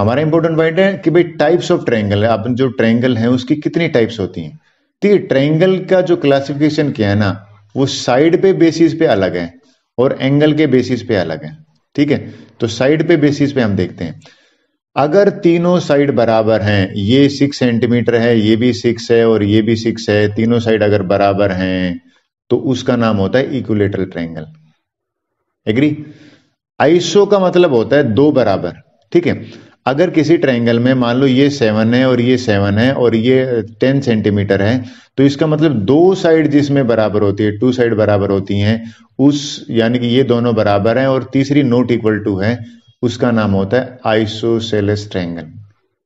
हमारा important point है कि भाई टाइप्स ऑफ ट्रायंगल है, अपन जो ट्रायंगल है उसकी कितनी टाइप्स होती हैं। ठीक है, ट्रायंगल का जो क्लासिफिकेशन किया है ना, वो साइड पे बेसिस पे अलग है और एंगल के बेसिस पे अलग है। ठीक है, तो साइड पे बेसिस पे हम देखते हैं, अगर तीनों साइड बराबर हैं, ये 6 सेंटीमीटर है, ये भी 6 है और ये भी 6 है, तीनों साइड अगर बराबर हैं तो उसका नाम होता है इक्विलेटरल ट्रायंगल। एग्री? आइसो का मतलब होता है दो बराबर। ठीक है, अगर किसी ट्रायंगल में मान लो ये 7 है और ये 7 है और ये 10 सेंटीमीटर है, तो इसका मतलब दो साइड जिसमें बराबर होती है, टू साइड बराबर होती हैं, उस यानी कि ये दोनों बराबर हैं और तीसरी नॉट इक्वल टू है, उसका नाम होता है आइसोसेलेस ट्रायंगल।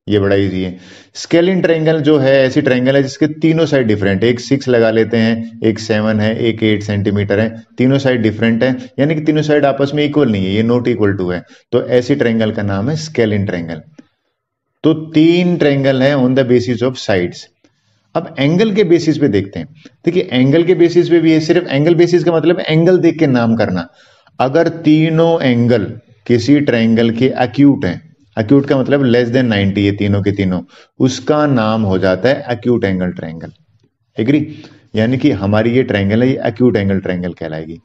ये बड़ा इजी है। स्केलिन ट्रायंगल जो है ऐसी ट्रायंगल है जिसके तीनों साइड डिफरेंट है, एक 6 लगा लेते हैं, एक 7 है, एक 8 सेंटीमीटर है, तीनों साइड डिफरेंट है, यानी कि तीनों साइड आपस में इक्वल नहीं है, ये नॉट इक्वल टू है, तो ऐसी ट्रायंगल का नाम है स्केलिन ट्रायंगल। तो 3 ट्रायंगल है on the basis of sides. अब एंगल के बेसिस पे देखते हैं। देखिए एंगल के बेसिस पे भी है, सिर्फ एंगल बेसिस का मतलब एंगल देख के नाम करना। अगर तीनों एंगल किसी ट्रायंगल के एक्यूट हैं, एक्यूट का मतलब लेस देन 90 है तीनों के तीनों, उसका नाम हो जाता है एक्यूट एंगल ट्रायंगल। एग्री? यानी कि हमारी ये ट्रायंगल है, ये एक्यूट एंगल ट्रायंगल कहलाएगी।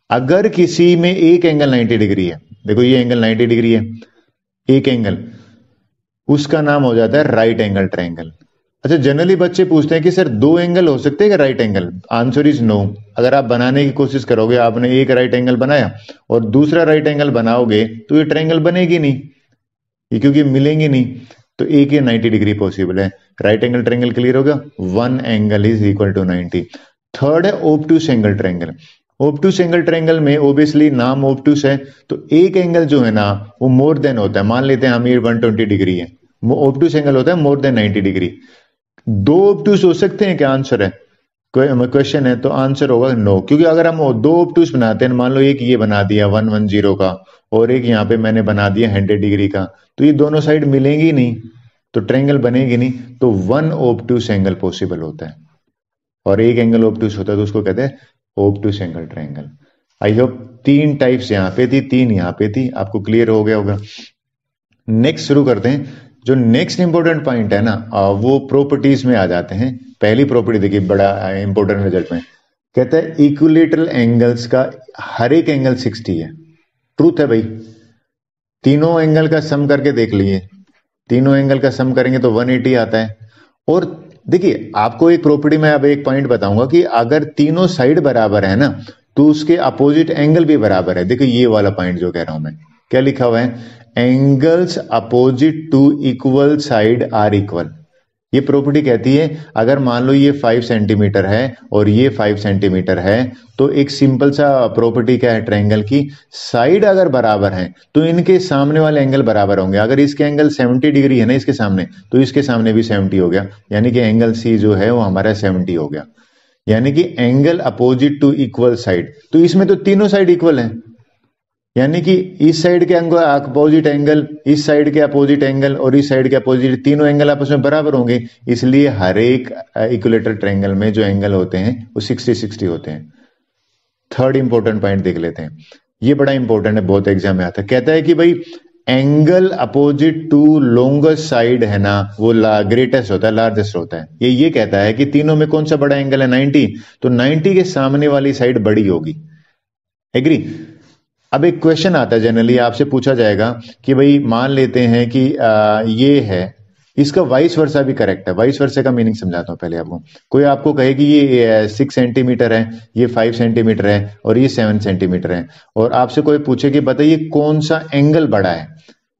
अगर किसी में एक एंगल 90 डिग्री है, देखो ये एंगल 90 डिग्री है, एक एंगल, उसका नाम हो जाता है राइट एंगल ट्रायंगल। अच्छा, जनरली बच्चे पूछते हैं कि सर दो एंगल हो सकते हैं क्या right angle? Answer is no. अगर आप बनाने की कोशिश करोगे, आपने एक राइट एंगल बनाया और दूसरा राइट एंगल बनाओगे, तो ये ट्रायंगल बनेगी नहीं, ये क्योंकि मिलेंगे नहीं। तो एक ही 90 डिग्री पॉसिबल है। राइट एंगल ट्रायंगल क्लियर होगा, one angle is equal to 90। Third है obtuse angle triangle. Obtuse angle triangle में ओबियसली नाम ऑब्टूस है, तो एक एंगल जो है ना वो मोर देन होता है। मान लेते हैं हम ये 120 डिग्री है, ऑब्टूस एंगल होता है मोर देन 90 डिग्री। दो ऑब्टूस हो सकते हैं क्या? आंसर है, क्वेश्चन है, तो आंसर होगा नो। क्योंकि अगर हम दो ऑब्टूस बनाते हैं, मान लो एक ये बना दिया 110 का और एक यहाँ पे मैंने बना दिया 100 डिग्री का, तो ये दोनों साइड मिलेंगी नहीं, तो ट्रायंगल बनेगी नहीं। तो वन ऑब्टूस एंगल पॉसिबल होता है और एक एंगल ऑब्टूस होता है, तो उसको कहते हैं obtuse angle triangle. I hope 3 types यहाँ पे थी, 3 यहाँ पे थी, आपको क्लियर हो गया होगा। नेक्स्ट शुरू करते हैं। जो नेक्स्ट इंपॉर्टेंट पॉइंट है ना, वो प्रॉपर्टीज में आ जाते हैं। पहली प्रॉपर्टी देखिए, बड़ा इंपॉर्टेंट रिजल्ट में कहता है इक्विलेटरल एंगल्स का हर एक एंगल 60 है। ट्रूथ है भाई, तीनों एंगल का सम करके देख लिए, तीनों एंगल का सम करेंगे तो 180 आता है। और देखिए आपको एक प्रॉपर्टी में अब एक पॉइंट बताऊंगा कि अगर तीनों साइड बराबर है ना, तो उसके अपोजिट एंगल भी बराबर है। देखो ये वाला पॉइंट जो कह रहा हूं मैं, क्या लिखा हुआ है, angles opposite to equal side are equal. ये प्रॉपर्टी कहती है अगर मान लो ये 5 सेंटीमीटर है और ये 5 सेंटीमीटर है, तो एक सिंपल सा प्रॉपर्टी क्या है ट्रायंगल की, साइड अगर बराबर है तो इनके सामने वाले एंगल बराबर होंगे। अगर इसके एंगल 70 डिग्री है ना इसके सामने, तो इसके सामने भी 70 हो गया, यानी कि एंगल सी जो है वो हमारा 70 हो गया। यानी कि angle opposite to equal side, तो इसमें तो तीनों साइड इक्वल है, यानी कि इस साइड के एंगल अपोजिट एंगल, इस साइड के अपोजिट एंगल और इस साइड के अपोजिट, तीनों एंगल आपस में बराबर होंगे। इसलिए हर एक इक्विलेटरल ट्रायंगल में जो एंगल होते हैं वो 60-60 होते हैं। थर्ड इंपॉर्टेंट पॉइंट देख लेते हैं, ये बड़ा इंपॉर्टेंट है, बहुत एग्जाम में आता है। कहता है कि भाई angle opposite to longest side है ना, वो ग्रेटेस्ट होता है, लार्जेस्ट होता है। ये कहता है कि तीनों में कौन सा बड़ा एंगल है, 90, तो 90 के सामने वाली साइड बड़ी होगी। एग्री? अब एक क्वेश्चन आता है, जनरली आपसे पूछा जाएगा कि भाई मान लेते हैं कि ये है, इसका वाइस वर्सा भी करेक्ट है। वाइस वर्सा का मीनिंग समझाता हूं पहले आपको। कोई आपको कहे कि ये 6 सेंटीमीटर है, ये 5 सेंटीमीटर है और ये 7 सेंटीमीटर है, और आपसे कोई पूछे कि बताइए कौन सा एंगल बड़ा है,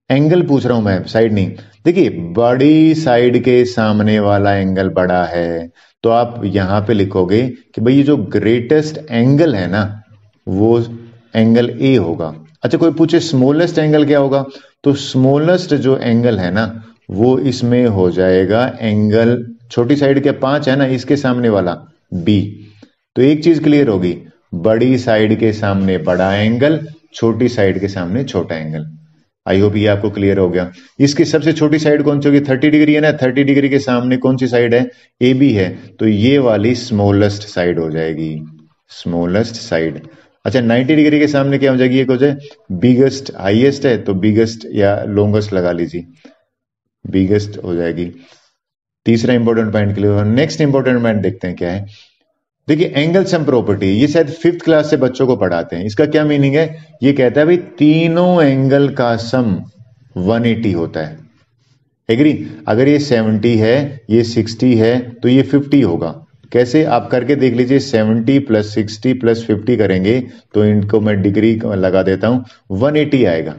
एंगल पूछ रहा हूं मैं, साइड नहीं। देखिए बड़ी साइड के सामने वाला एंगल बड़ा है, तो आप यहां पे लिखोगे कि भाई ये जो ग्रेटेस्ट एंगल है ना वो एंगल ए होगा। अच्छा, कोई पूछे स्मॉलेस्ट एंगल क्या होगा, तो स्मॉलेस्ट जो एंगल है ना वो इसमें हो जाएगा एंगल, छोटी साइड के 5 है ना, इसके सामने वाला बी। तो एक चीज क्लियर होगी, बड़ी साइड के सामने बड़ा एंगल, छोटी साइड के सामने छोटा एंगल। आई होप ये आपको क्लियर हो गया। इसकी सबसे छोटी साइड कौन सी होगी, 30 डिग्री है ना, 30 डिग्री के सामने कौन सी साइड है, ए बी है, तो ये वाली स्मॉलेस्ट साइड हो जाएगी, स्मॉलेस्ट साइड। अच्छा 90 डिग्री के सामने क्या हो जाएगी, एक हो जाए बिगेस्ट, हाईएस्ट है तो बिगेस्ट या लॉन्गेस्ट लगा लीजिए, बिगेस्ट हो जाएगी। तीसरा important point clear. Next important point देखते हैं क्या है। देखिए एंगल सम प्रॉपर्टी, ये शायद 5th क्लास से बच्चों को पढ़ाते हैं। इसका क्या मीनिंग है, ये कहता है भाई तीनों एंगल का सम 180 होता है। एग्री? अगर ये 70 है, ये 60 है, तो ये 50 होगा। कैसे, आप करके देख लीजिए। 70 + 60 + 50 करेंगे तो इनको मैं डिग्री लगा देता हूं, 180 आएगा।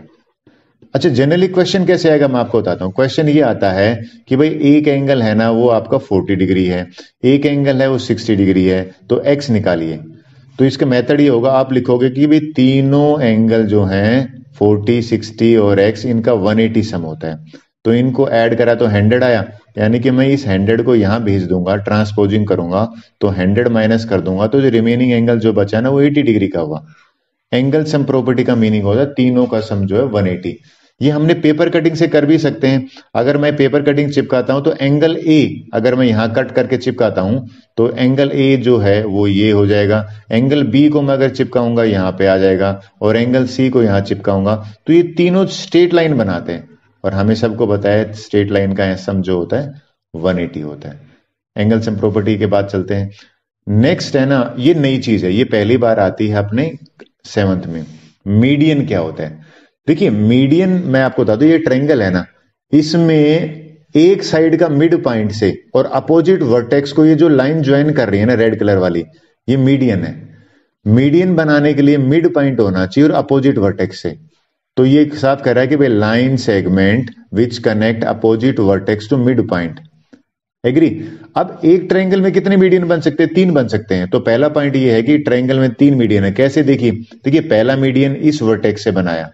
अच्छा जनरली क्वेश्चन कैसे आएगा, मैं आपको बताता हूं। क्वेश्चन ये आता है कि भाई एक एंगल है ना वो आपका 40 डिग्री है, एक एंगल है वो 60 डिग्री है, तो एक्स निकालिए। तो इसका मेथड ये होगा, आप लिखोगे कि भाई तीनों एंगल जो हैं 40, 60 और एक्स, इनका 180 सम होता है। तो इनको ऐड करा तो 100 आया, यानी कि मैं इस 100 को यहां भेज दूंगा, ट्रांसपोजिंग करूंगा तो 100 माइनस कर दूंगा, तो जो रिमेनिंग एंगल जो बचा ना वो 80 डिग्री का हुआ। एंगल सम प्रॉपर्टी का मीनिंग होता है तीनों का सम जो है 180। ये हमने पेपर कटिंग से कर भी सकते हैं। अगर मैं पेपर कटिंग चिपकाता हूं तो एंगल ए अगर मैं यहां कट करके चिपकाता हूं तो एंगल ए जो है वो ये हो जाएगा। एंगल बी को मैं अगर चिपकाऊंगा यहां पे आ जाएगा, और एंगल सी को यहां चिपकाऊंगा तो ये तीनों स्ट्रेट लाइन बनाते हैं। और हमें सबको बताया स्ट्रेट लाइन का सम जो होता है 180 होता है। एंगल सम प्रॉपर्टी के बाद चलते हैं। नेक्स्ट है ना, ये नई चीज है, ये पहली बार आती है अपने 7th में। मीडियन क्या होता है? देखिए मीडियन मैं आपको बता दूं, ये ट्रायंगल है ना, इसमें एक साइड का मिड पॉइंट से और अपोजिट वर्टेक्स को ये जो लाइन ज्वाइन कर रही है ना रेड कलर वाली, ये मीडियन है। मीडियन बनाने के लिए मिड पॉइंट होना चाहिए और अपोजिट वर्टेक्स से। तो ये साफ कह रहा है कि भाई line segment which connect opposite vertex to mid point. Agree? अब एक ट्रायंगल में कितने मीडियन बन सकते हैं? 3 बन सकते हैं। तो पहला पॉइंट ये है कि ट्रायंगल में 3 मीडियन है। कैसे? देखिए पहला मीडियन इस वर्टेक्स से बनाया,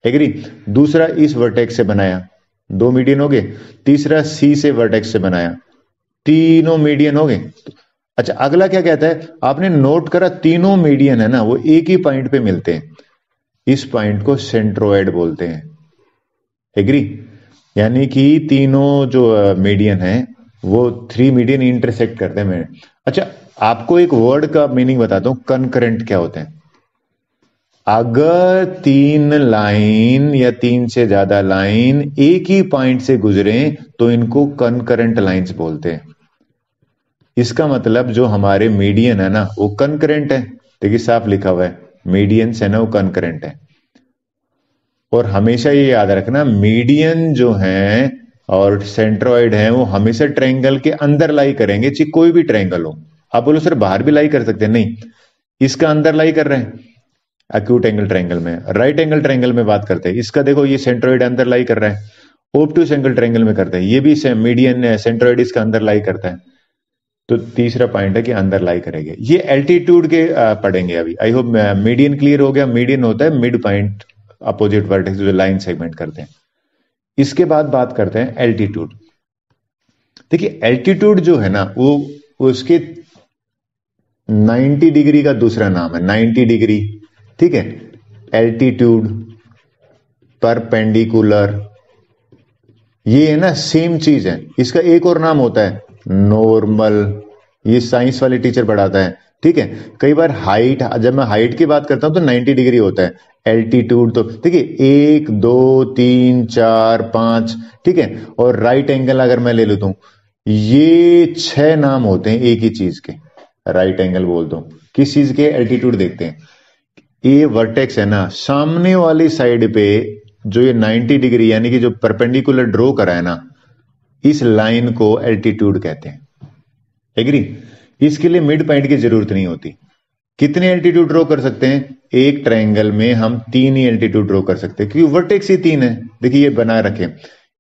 एग्री? दूसरा इस वर्टेक्स से बनाया, 2 मीडियन हो गए। तीसरा सी से वर्टेक्स से बनाया, तीनों मीडियन हो गए। अच्छा अगला क्या कहता है, आपने नोट करा तीनों मीडियन है ना वो एक ही पॉइंट पे मिलते हैं, इस पॉइंट को सेंट्रोइड बोलते हैं। एग्री? यानी कि तीनों जो मीडियन है वो 3 मीडियन इंटरसेक्ट करते हैं। अच्छा आपको एक वर्ड का मीनिंग बताता हूं, कनकरेंट क्या होते हैं। अगर 3 लाइन या 3 से ज्यादा लाइन एक ही पॉइंट से गुजरे तो इनको कनकरेंट लाइंस बोलते हैं। इसका मतलब जो हमारे मीडियन है ना वो कनकरेंट है। देखिए साफ लिखा हुआ है मीडियन है ना वो कनकरेंट है। और हमेशा ये याद रखना मीडियन जो है और सेंट्रोइड है वो हमेशा ट्रायंगल के अंदर लाई करेंगे, चाहे कोई भी ट्रायंगल हो। आप बोलो सर बाहर भी लाई कर सकते हैं, नहीं, इसका अंदर लाई कर रहे हैं एक्यूट एंगल ट्रायंगल में। राइट एंगल ट्रायंगल में बात करते हैं, इसका देखो ये सेंट्रोइड अंदर लाई कर रहा है। ऑब्ट्यूस एंगल ट्रायंगल में करते हैं, ये भी मीडियन सेंट्रोइड इसका अंदर लाई करता है। तो तीसरा पॉइंट है कि अंदर लाई करेंगे। ये एल्टीट्यूड के पढ़ेंगे अभी। आई होप मीडियन क्लियर हो गया। मीडियन होता है मिड पॉइंट अपोजिट वर्टेक्स जो लाइन सेगमेंट करते हैं। इसके बाद बात करते हैं एल्टीट्यूड। देखिए एल्टीट्यूड जो है ना वो उसके 90 डिग्री का दूसरा नाम है, 90 डिग्री। ठीक है, एल्टीट्यूड, परपेंडिकुलर, ये है ना सेम चीज है। इसका एक और नाम होता है नॉर्मल, ये साइंस वाले टीचर पढ़ाता है। ठीक है, कई बार हाइट, जब मैं हाइट की बात करता हूं तो 90 डिग्री होता है। एल्टीट्यूड तो देखिए 1 2 3 4 5, ठीक है। और राइट एंगल अगर मैं ले लेता हूं, ये 6 नाम होते हैं एक ही चीज के। राइट एंगल बोल दो, किस चीज के? एल्टीट्यूड। देखते हैं ये वर्टेक्स है ना, सामने वाली साइड पे जो ये 90 डिग्री यानी कि जो परपेंडिकुलर ड्रॉ करा है ना, इस लाइन को एल्टीट्यूड कहते हैं। एग्री? इसके लिए मिड पॉइंट की जरूरत नहीं होती। कितने एल्टीट्यूड ड्रॉ कर सकते हैं? एक ट्रायंगल में हम 3 ही एल्टीट्यूड ड्रॉ कर सकते हैं क्योंकि वर्टेक्स ही 3 है। देखिए ये बना रखें,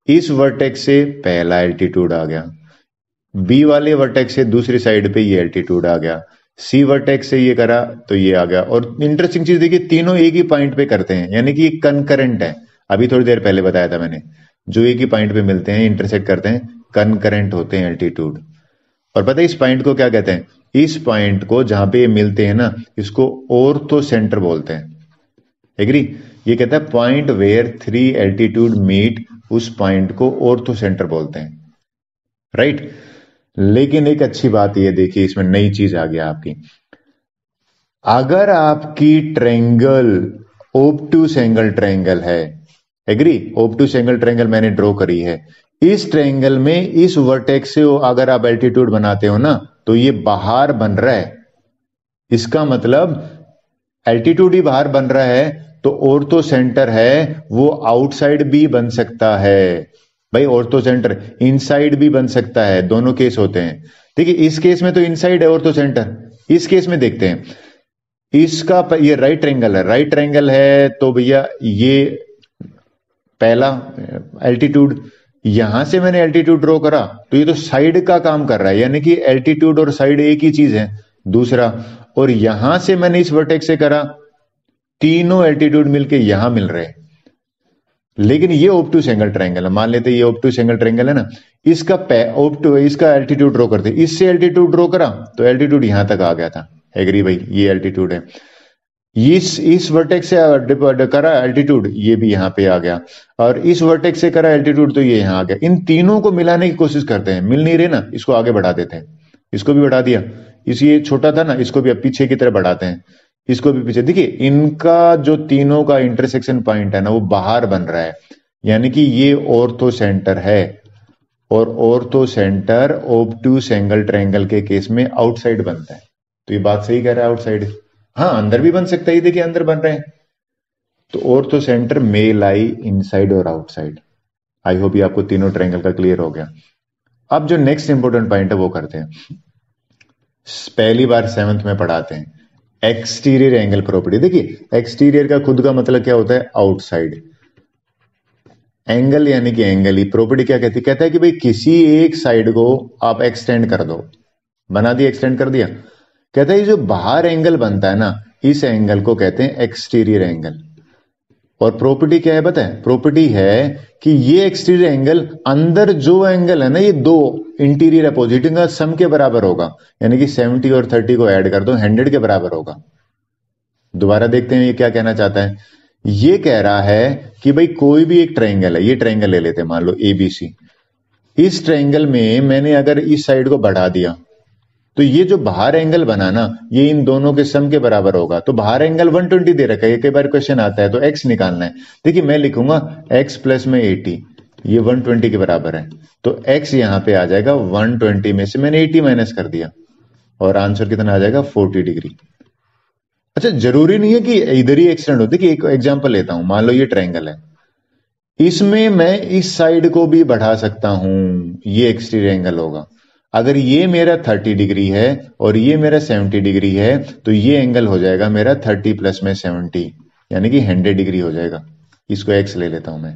इस वर्टेक्स से पहला एल्टीट्यूड आ गया, बी वाले वर्टेक्स से दूसरी साइड पे ये एल्टीट्यूड आ गया, सी वर्टेक्स से ये करा तो ये आ गया। और इंटरेस्टिंग चीज देखिए तीनों एक ही पॉइंट पे करते हैं, यानी कि ये कनकरेंट है। अभी थोड़ी देर पहले बताया था मैंने, जो एक ही पॉइंट पे मिलते हैं, इंटरसेक्ट करते हैं, कनकरेंट होते हैं एल्टीट्यूड। और पता है इस पॉइंट को क्या कहते हैं? इस पॉइंट को जहां पे ये मिलते हैं ना, इसको ऑर्थो सेंटर बोलते हैं। एग्री? ये कहता है पॉइंट वेयर 3 एल्टीट्यूड मीट, उस पॉइंट को ऑर्थो सेंटर बोलते हैं। राइट? लेकिन एक अच्छी बात ये देखिए, इसमें नई चीज आ गया आपकी। अगर आपकी ट्रायंगल ऑब्टूस एंगल ट्रायंगल है, एग्री, ऑब्टूस एंगल ट्रायंगल मैंने ड्रॉ करी है, इस ट्रायंगल में इस वर्टेक्स से अगर आप एल्टीट्यूड बनाते हो ना तो ये बाहर बन रहा है, इसका मतलब एल्टीट्यूड ही बाहर बन रहा है, तो ऑर्थो सेंटर है वो आउटसाइड भी बन सकता है। भाई ऑर्थो सेंटर इनसाइड भी बन सकता है, दोनों केस होते हैं। देखिए इस केस में तो इनसाइड है ऑर्थो सेंटर, इस केस में देखते हैं इसका ये राइट ट्रायंगल है, राइट ट्रायंगल है तो भैया ये पहला एल्टीट्यूड, यहां से मैंने एल्टीट्यूड ड्रॉ करा तो ये तो साइड का काम कर रहा है, यानी कि एल्टीट्यूड और साइड एक ही चीज है। दूसरा, और यहां से मैंने इस वर्टेक्स से करा, तीनों एल्टीट्यूड मिलके यहां मिल रहे हैं। लेकिन ये ऑब्टूस एंगल ट्रायंगल है, मान लेते ये ऑब्टूस एंगल ट्रायंगल है ना, इसका एल्टीट्यूड ड्रॉ करते, इससे एल्टीट्यूड ड्रॉ करा तो एल्टीट्यूड यहां तक आ गया था, एग्री भाई, ये एल्टीट्यूड है। इस वर्टेक्स से करा एल्टीट्यूड, ये भी यहां पे आ गया, और इस वर्टेक्स से करा एल्टीट्यूड तो ये यहां आ गया। इन तीनों को मिलाने की कोशिश करते हैं, मिल नहीं रहे ना, इसको आगे बढ़ा देते हैं, इसको भी बढ़ा दिया, ये छोटा था ना, इसको भी अब पीछे की तरफ बढ़ाते हैं, इसको भी पीछे। देखिए इनका जो तीनों का इंटरसेक्शन पॉइंट है ना वो बाहर बन रहा है, यानी कि ये ऑर्थो सेंटर है, और ऑर्थो सेंटर ऑब्टूस एंगल ट्रायंगल के केस में आउटसाइड बनता है। तो ये बात सही कह रहा है, आउटसाइड, हाँ अंदर भी बन सकता है, ये देखिए अंदर बन रहे हैं। तो ऑर्थो सेंटर मे लाई इनसाइड और आउटसाइड। आई होप ये आपको तीनों ट्रायंगल का क्लियर हो गया। अब जो नेक्स्ट इंपॉर्टेंट पॉइंट है वो करते हैं, पहली बार 7th में पढ़ाते हैं एक्सटीरियर एंगल प्रॉपर्टी। देखिए एक्सटीरियर का खुद का मतलब क्या होता है, आउटसाइड, एंगल यानी कि एंगल ही, प्रॉपर्टी क्या कहती है, कहता है कि भाई किसी एक साइड को आप एक्सटेंड कर दो, बना दिया, एक्सटेंड कर दिया, कहता है जो बाहर एंगल बनता है ना इस एंगल को कहते हैं एक्सटीरियर एंगल। और प्रॉपर्टी क्या है बताएं, प्रॉपर्टी है कि ये एक्सटीरियर एंगल अंदर जो एंगल है ना ये दो इंटीरियर अपोजिटिंग का सम के बराबर होगा, यानी कि 70 और 30 को ऐड कर दो 100 के बराबर होगा। दोबारा देखते हैं ये क्या कहना चाहता है, ये कह रहा है कि भाई कोई भी एक ट्रायंगल है, ये ट्रायंगल ले लेते हैं मान लो ABC, इस ट्रायंगल में मैंने अगर इस साइड को बढ़ा दिया तो ये जो बाहर एंगल बना ना ये इन दोनों के सम के बराबर होगा। तो बाहर एंगल 120 दे रखा है, कई बार क्वेश्चन आता है तो x निकालना है। देखिए मैं लिखूंगा x प्लस में 80, ये 120 के बराबर है, तो x यहां पे आ जाएगा 120 में से मैंने 80 माइनस कर दिया, और आंसर कितना आ जाएगा 40 डिग्री। अच्छा जरूरी नहीं है कि इधर ही एक्सटेंड हो, देखिए एक एग्जाम्पल लेता हूं, मान लो ये ट्रायंगल है, इसमें मैं इस साइड को भी बढ़ा सकता हूं, ये एक्सटीरियर एंगल होगा। अगर ये मेरा 30 डिग्री है और ये मेरा 70 डिग्री है तो ये एंगल हो जाएगा मेरा 30 प्लस में 70, यानी कि 100 डिग्री हो जाएगा। इसको x ले लेता हूं मैं,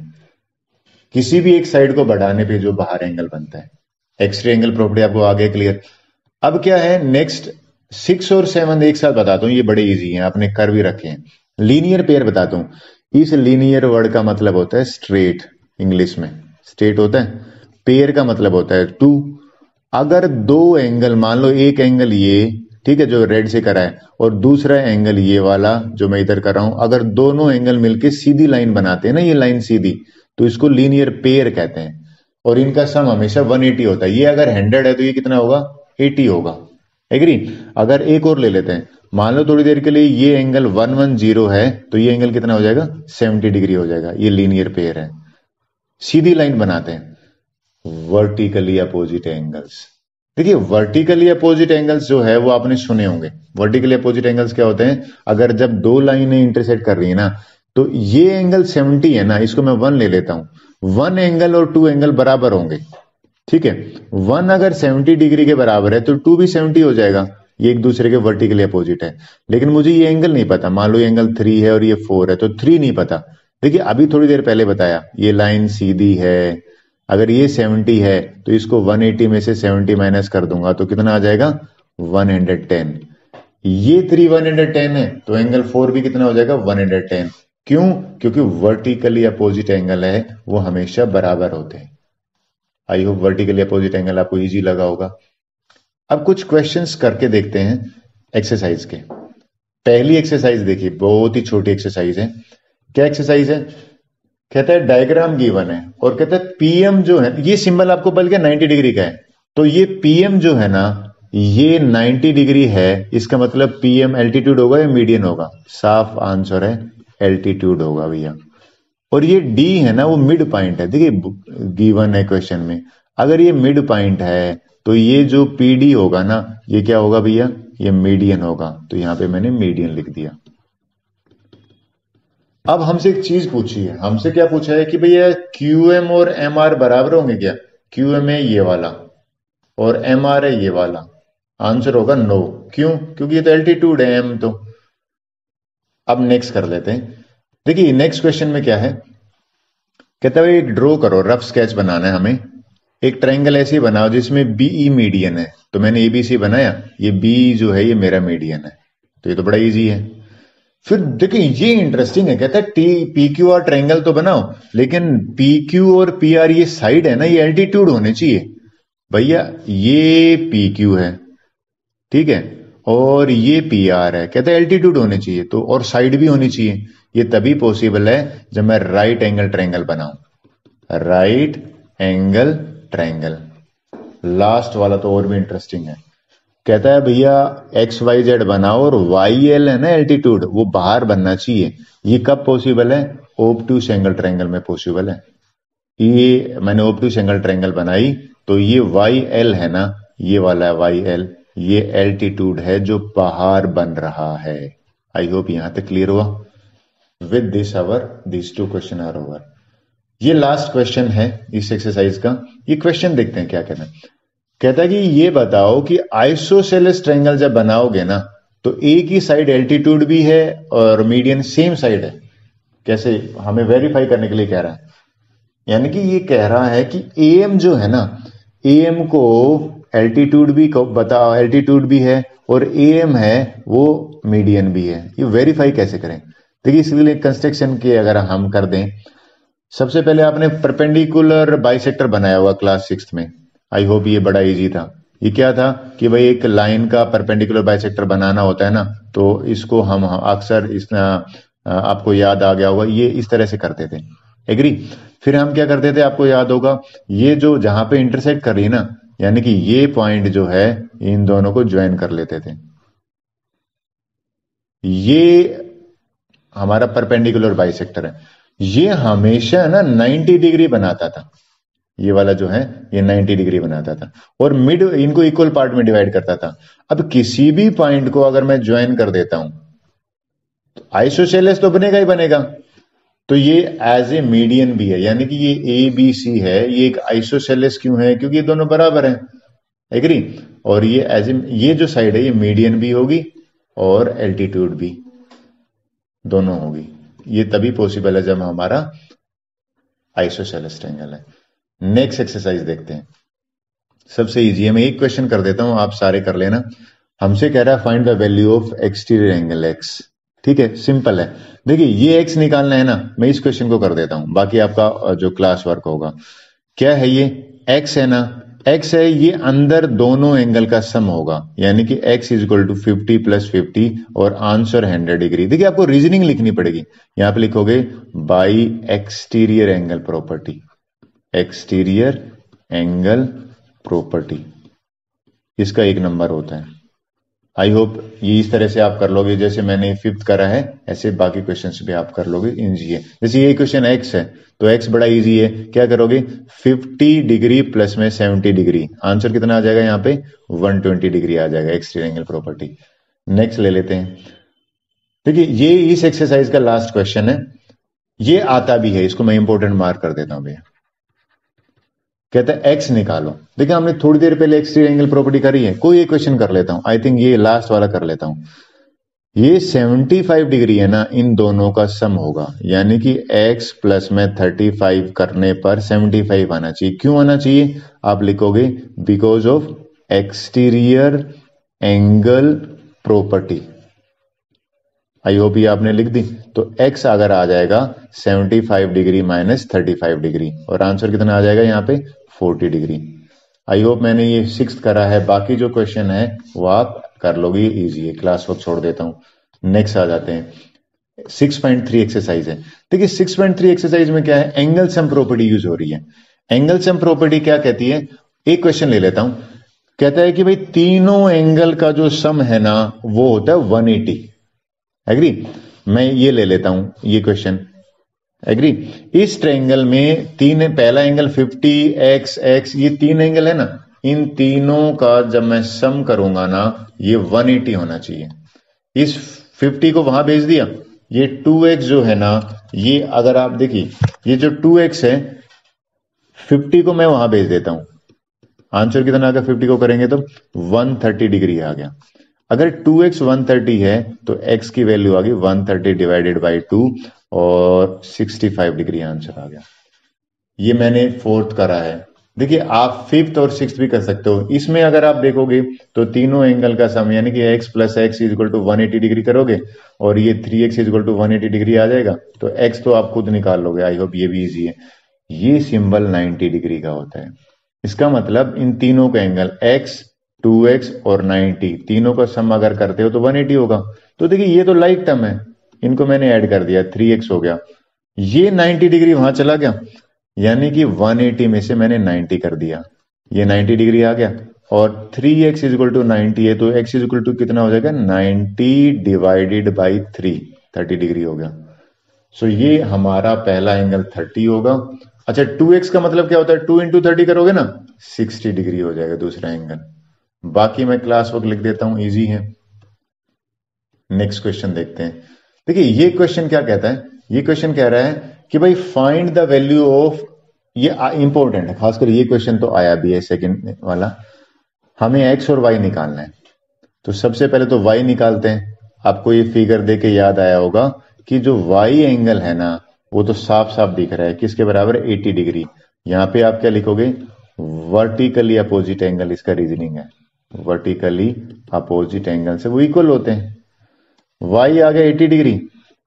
किसी भी एक साइड को बढ़ाने पे जो बाहर एंगल बनता है, एक्सटीरियर एंगल प्रॉपर्टी आपको आगे क्लियर। अब क्या है नेक्स्ट, 6 और 7 एक साथ बताता हूं, ये बड़े इजी हैं, आपने कर भी रखे हैं। लीनियर पेयर बताता हूं, इस लीनियर वर्ड का मतलब होता है स्ट्रेट, इंग्लिश में स्ट्रेट होता है, पेयर का मतलब होता है 2। अगर दो एंगल, मान लो एक एंगल ये, ठीक है, जो रेड से करा है, और दूसरा एंगल ये वाला जो मैं इधर कर रहा हूं, अगर दोनों एंगल मिलके सीधी लाइन बनाते हैं ना, ये लाइन सीधी, तो इसको लीनियर पेयर कहते हैं, और इनका सम हमेशा 180 होता है। ये अगर 100 है तो ये कितना होगा, 80 होगा, एग्री। अगर एक और ले लेते हैं, मान लो थोड़ी देर के लिए ये एंगल 110 है तो ये एंगल कितना हो जाएगा, 70 डिग्री हो जाएगा। ये लीनियर पेयर है, सीधी लाइन बनाते हैं। वर्टिकली अपोजिट एंगल्स, देखिए वर्टिकली अपोजिट एंगल्स जो है वो आपने सुने होंगे। वर्टिकली अपोजिट एंगल्स क्या होते हैं, अगर जब दो लाइनें इंटरसेक्ट कर रही है ना, तो ये एंगल 70 है ना, इसको मैं 1 ले लेता हूं, 1 एंगल और 2 एंगल बराबर होंगे, ठीक है। 1 अगर 70 डिग्री के बराबर है तो 2 भी 70 हो जाएगा, ये एक दूसरे के वर्टिकली अपोजिट है। लेकिन मुझे ये एंगल नहीं पता, मान लो ये एंगल 3 है और ये 4 है, तो 3 नहीं पता। देखिए अभी थोड़ी देर पहले बताया ये लाइन सीधी है, अगर ये 70 है तो इसको 180 में से 70 माइनस कर दूंगा तो कितना आ जाएगा, 110। ये 3 110 है तो एंगल 4 भी कितना हो जाएगा, 110। क्यों, क्योंकि वर्टिकली अपोजिट एंगल है वो हमेशा बराबर होते हैं। I hope vertically opposite angle आपको इजी लगा होगा। अब कुछ क्वेश्चंस करके देखते हैं एक्सरसाइज के। पहली एक्सरसाइज देखिए, बहुत ही छोटी एक्सरसाइज है। क्या एक्सरसाइज है, कहता है डायग्राम गिवन है और कहता है पीएम जो है, ये सिंबल आपको बल्कि 90 डिग्री का है, तो ये पीएम जो है ना ये 90 डिग्री है, इसका मतलब PM एल्टीट्यूड होगा या मीडियन होगा? साफ आंसर है एल्टीट्यूड होगा भैया। और ये D है ना, वो मिड पॉइंट है। देखिए गिवन है क्वेश्चन में, अगर ये मिड पॉइंट है तो ये जो PD होगा ना, ये क्या होगा भैया? ये मीडियन होगा। तो यहां पे मैंने मीडियन लिख दिया। अब हमसे एक चीज पूछी है, हमसे क्या पूछा है कि भैया QM और MR बराबर होंगे क्या? QM है ये वाला और MR है ये वाला। आंसर होगा नो। क्यों? क्योंकि ये तो एल्टीट्यूड है M तो। अब नेक्स्ट कर लेते हैं। देखिए नेक्स्ट क्वेश्चन में क्या है, कहता है एक ड्रॉ करो, रफ स्केच बनाना है हमें। एक ट्रायंगल ऐसे बनाओ जिसमें BE मीडियन है। तो मैंने ABC बनाया, ये B जो है ये मेरा मीडियन है। तो ये तो बड़ा इजी है। फिर देखिए ये इंटरेस्टिंग है, कहता है PQR ट्रायंगल तो बनाओ, लेकिन PQ और PR ये साइड है ना, ये एल्टीट्यूड होने चाहिए। भैया ये PQ है, ठीक है, और ये PR है, कहता है एल्टीट्यूड होने चाहिए तो, और साइड भी होनी चाहिए। ये तभी पॉसिबल है जब मैं राइट एंगल ट्रायंगल बनाऊं। Right angle triangle. लास्ट वाला तो और भी इंटरेस्टिंग है, कहता है भैया XYZ बनाओ और YL है ना एल्टीट्यूड, वो बाहर बनना चाहिए। ये कब पॉसिबल है? ऑब्टयूस एंगल ट्रायंगल में पॉसिबल है। ये मैंने ऑब्टयूस एंगल ट्रायंगल बनाई तो ये YL है ना, ये वाला है YL, ये एल्टीट्यूड है जो बाहर बन रहा है। आई होप यहां तक क्लियर हुआ। With this this 2 question are over. ये लास्ट क्वेश्चन है इस एक्सरसाइज का। ये क्वेश्चन देखते हैं क्या कहना है। कहता है कि ये बताओ कि आइसोसेलेस ट्रायंगल जब बनाओगे ना, तो एक ही साइड एल्टीट्यूड भी है और मीडियन सेम साइड है। कैसे? हमें वेरीफाई करने के लिए कह रहा है। यानी कि ये कह रहा है कि AM जो है ना, AM को एल्टीट्यूड भी बताओ, एल्टीट्यूड भी है और AM है वो मीडियन भी है। ये वेरीफाई कैसे करें? देखिए इसके लिए कंस्ट्रक्शन के अगर हम कर दें, सबसे पहले आपने परपेंडिकुलर बाइसेक्टर बनाया हुआ क्लास 6 में। आई होप ये बड़ा इजी था। ये क्या था कि भाई एक लाइन का परपेंडिकुलर बाइसेक्टर बनाना होता है ना, तो इसको हम अक्सर आपको याद आ गया होगा, ये इस तरह से करते थे। एग्री? फिर हम क्या करते थे, आपको याद होगा, ये जो जहां पे इंटरसेक्ट कर रही है ना, यानी कि ये पॉइंट जो है इन दोनों को ज्वाइन कर लेते थे। ये हमारा परपेंडिकुलर बाइसेक्टर है। ये हमेशा ना 90 डिग्री बनाता था। ये वाला जो है ये 90 डिग्री बनाता था और मिड इनको इक्वल पार्ट में डिवाइड करता था। अब किसी भी पॉइंट को अगर मैं ज्वाइन कर देता हूं तो आइसोसेलेस तो बनेगा ही बनेगा। तो ये एज ए मीडियन भी है, यानी कि ये ABC है, ये एक आइसोसेलेस क्यों है? क्योंकि ये दोनों बराबर हैं। एग्री? और ये एज ए ये जो साइड है ये मीडियन भी होगी और एल्टीट्यूड भी दोनों होगी। ये तभी पॉसिबल है जब हमारा आइसोसेलेस ट्रायंगल है। नेक्स्ट एक्सरसाइज देखते हैं, सबसे इजी है। मैं एक क्वेश्चन कर देता हूं, आप सारे कर लेना। हमसे कह रहा है find the value of exterior angle X। ठीक है, सिंपल है। देखिए ये X निकालना है ना, मैं इस क्वेश्चन को कर देता हूं, बाकी आपका जो क्लास वर्क होगा। क्या है ये? X है ना, X है, ये अंदर दोनों एंगल का सम होगा, यानी कि X इज इक्वल टू 50 + 50 और आंसर 100 डिग्री। देखिए आपको रीजनिंग लिखनी पड़ेगी। यहां पे लिखोगे by exterior angle property. Exterior angle property इसका 1 नंबर होता है। आई होप ये इस तरह से आप कर लोगे, जैसे मैंने 5th करा है ऐसे बाकी क्वेश्चंस भी आप कर लोगे। इजी है। जैसे ये क्वेश्चन X है तो X बड़ा इजी है। क्या करोगे? 50 डिग्री प्लस में 70 डिग्री, आंसर कितना आ जाएगा? यहाँ पे 120 डिग्री आ जाएगा एक्सटीरियर एंगल प्रॉपर्टी। नेक्स्ट ले लेते हैं। देखिए ये इस एक्सरसाइज का लास्ट क्वेश्चन है। ये आता भी है, इसको मैं इंपोर्टेंट मार्क कर देता हूं भैया। कहता है X निकालो। देखिए हमने थोड़ी देर पहले एक्सटीरियर एंगल प्रॉपर्टी करी है। कोई एक क्वेश्चन कर लेता हूं, आई थिंक ये लास्ट वाला कर लेता हूं। ये 75 डिग्री है ना, इन दोनों का सम होगा, यानी कि X प्लस में 35 करने पर 75 आना चाहिए। क्यों आना चाहिए? आप लिखोगे because of exterior angle property. I hope ये आपने लिख दी। तो X अगर आ जाएगा 75 डिग्री माइनस 35 डिग्री और आंसर कितना आ जाएगा यहाँ पे 40 डिग्री। आई होप मैंने ये 6th करा है, बाकी जो क्वेश्चन है वो आप कर लोगे, इजी है। क्लास वर्क छोड़ देता हूं। नेक्स्ट आ जाते हैं, 6.3 एक्सरसाइज है। देखिए 6.3 एक्सरसाइज में क्या है? एंगल सम प्रॉपर्टी यूज हो रही है। एंगल सम प्रॉपर्टी क्या कहती है? एक क्वेश्चन ले लेता हूं। कहता है कि भाई तीनों एंगल का जो सम है ना वो होता है 180। एग्री? मैं ये ले लेता हूं ये क्वेश्चन। एग्री? इस ट्रायंगल में पहला एंगल 50 x ये तीन एंगल है ना, इन तीनों का जब मैं सम करूंगा ना ये 180 होना चाहिए। इस 50 को वहां भेज दिया, ये 2x जो है ना, ये अगर आप देखिए ये जो 2x है 50 को मैं वहां भेज देता हूं, आंसर कितना आ गया? 50 को करेंगे तो 130 डिग्री आ गया। अगर 2x 130 है तो x की वैल्यू आ गई 130 डिवाइडेड बाई 2 और 65 डिग्री आंसर आ गया। ये मैंने फोर्थ करा है। देखिए आप फिफ्थ और सिक्स्थ भी कर सकते हो। इसमें अगर आप देखोगे तो तीनों एंगल का सम यानी कि x plus x is equal to 180 degree करोगे और ये 3x is equal to 180 degree आ जाएगा, तो x तो आप खुद निकाल लोगे। आई होप ये भी इजी है। ये सिंबल 90 डिग्री का होता है। इसका मतलब इन तीनों का एंगल x, 2x और 90 तीनों का सम अगर करते हो तो 180 होगा। तो देखिए ये तो लाइक टर्म है, इनको मैंने ऐड कर दिया, 3x हो गया। ये 90 डिग्री वहां चला गया, यानी कि 180 में से मैंने 90 कर दिया, ये 90 डिग्री आ गया। और 3x इज इक्वल टू 90 है तो x इज इक्वल टू कितना हो जाएगा? 90 डिवाइडेड बाई 3, 30 डिग्री हो गया। सो ये हमारा पहला एंगल 30 होगा। अच्छा 2x का मतलब क्या होता है? 2 इंटू 30 करोगे ना 60 डिग्री हो जाएगा दूसरा एंगल। बाकी मैं क्लास वर्क लिख देता हूं, इजी है। नेक्स्ट क्वेश्चन देखते हैं। देखिए ये क्वेश्चन क्या कहता है? ये क्वेश्चन कह रहा है कि भाई फाइंड द वैल्यू ऑफ, ये इंपॉर्टेंट है, खासकर ये क्वेश्चन तो आया भी है सेकंड वाला। हमें x और y निकालना है, तो सबसे पहले तो y निकालते हैं। आपको ये फिगर देके याद आया होगा कि जो y एंगल है ना वो तो साफ साफ दिख रहा है, किसके बराबर है? 80 डिग्री। यहां पे आप क्या लिखोगे? वर्टिकली अपोजिट एंगल, इसका रीजनिंग है। वर्टिकली अपोजिट एंगल से वो इक्वल होते हैं। y आ गया 80 डिग्री।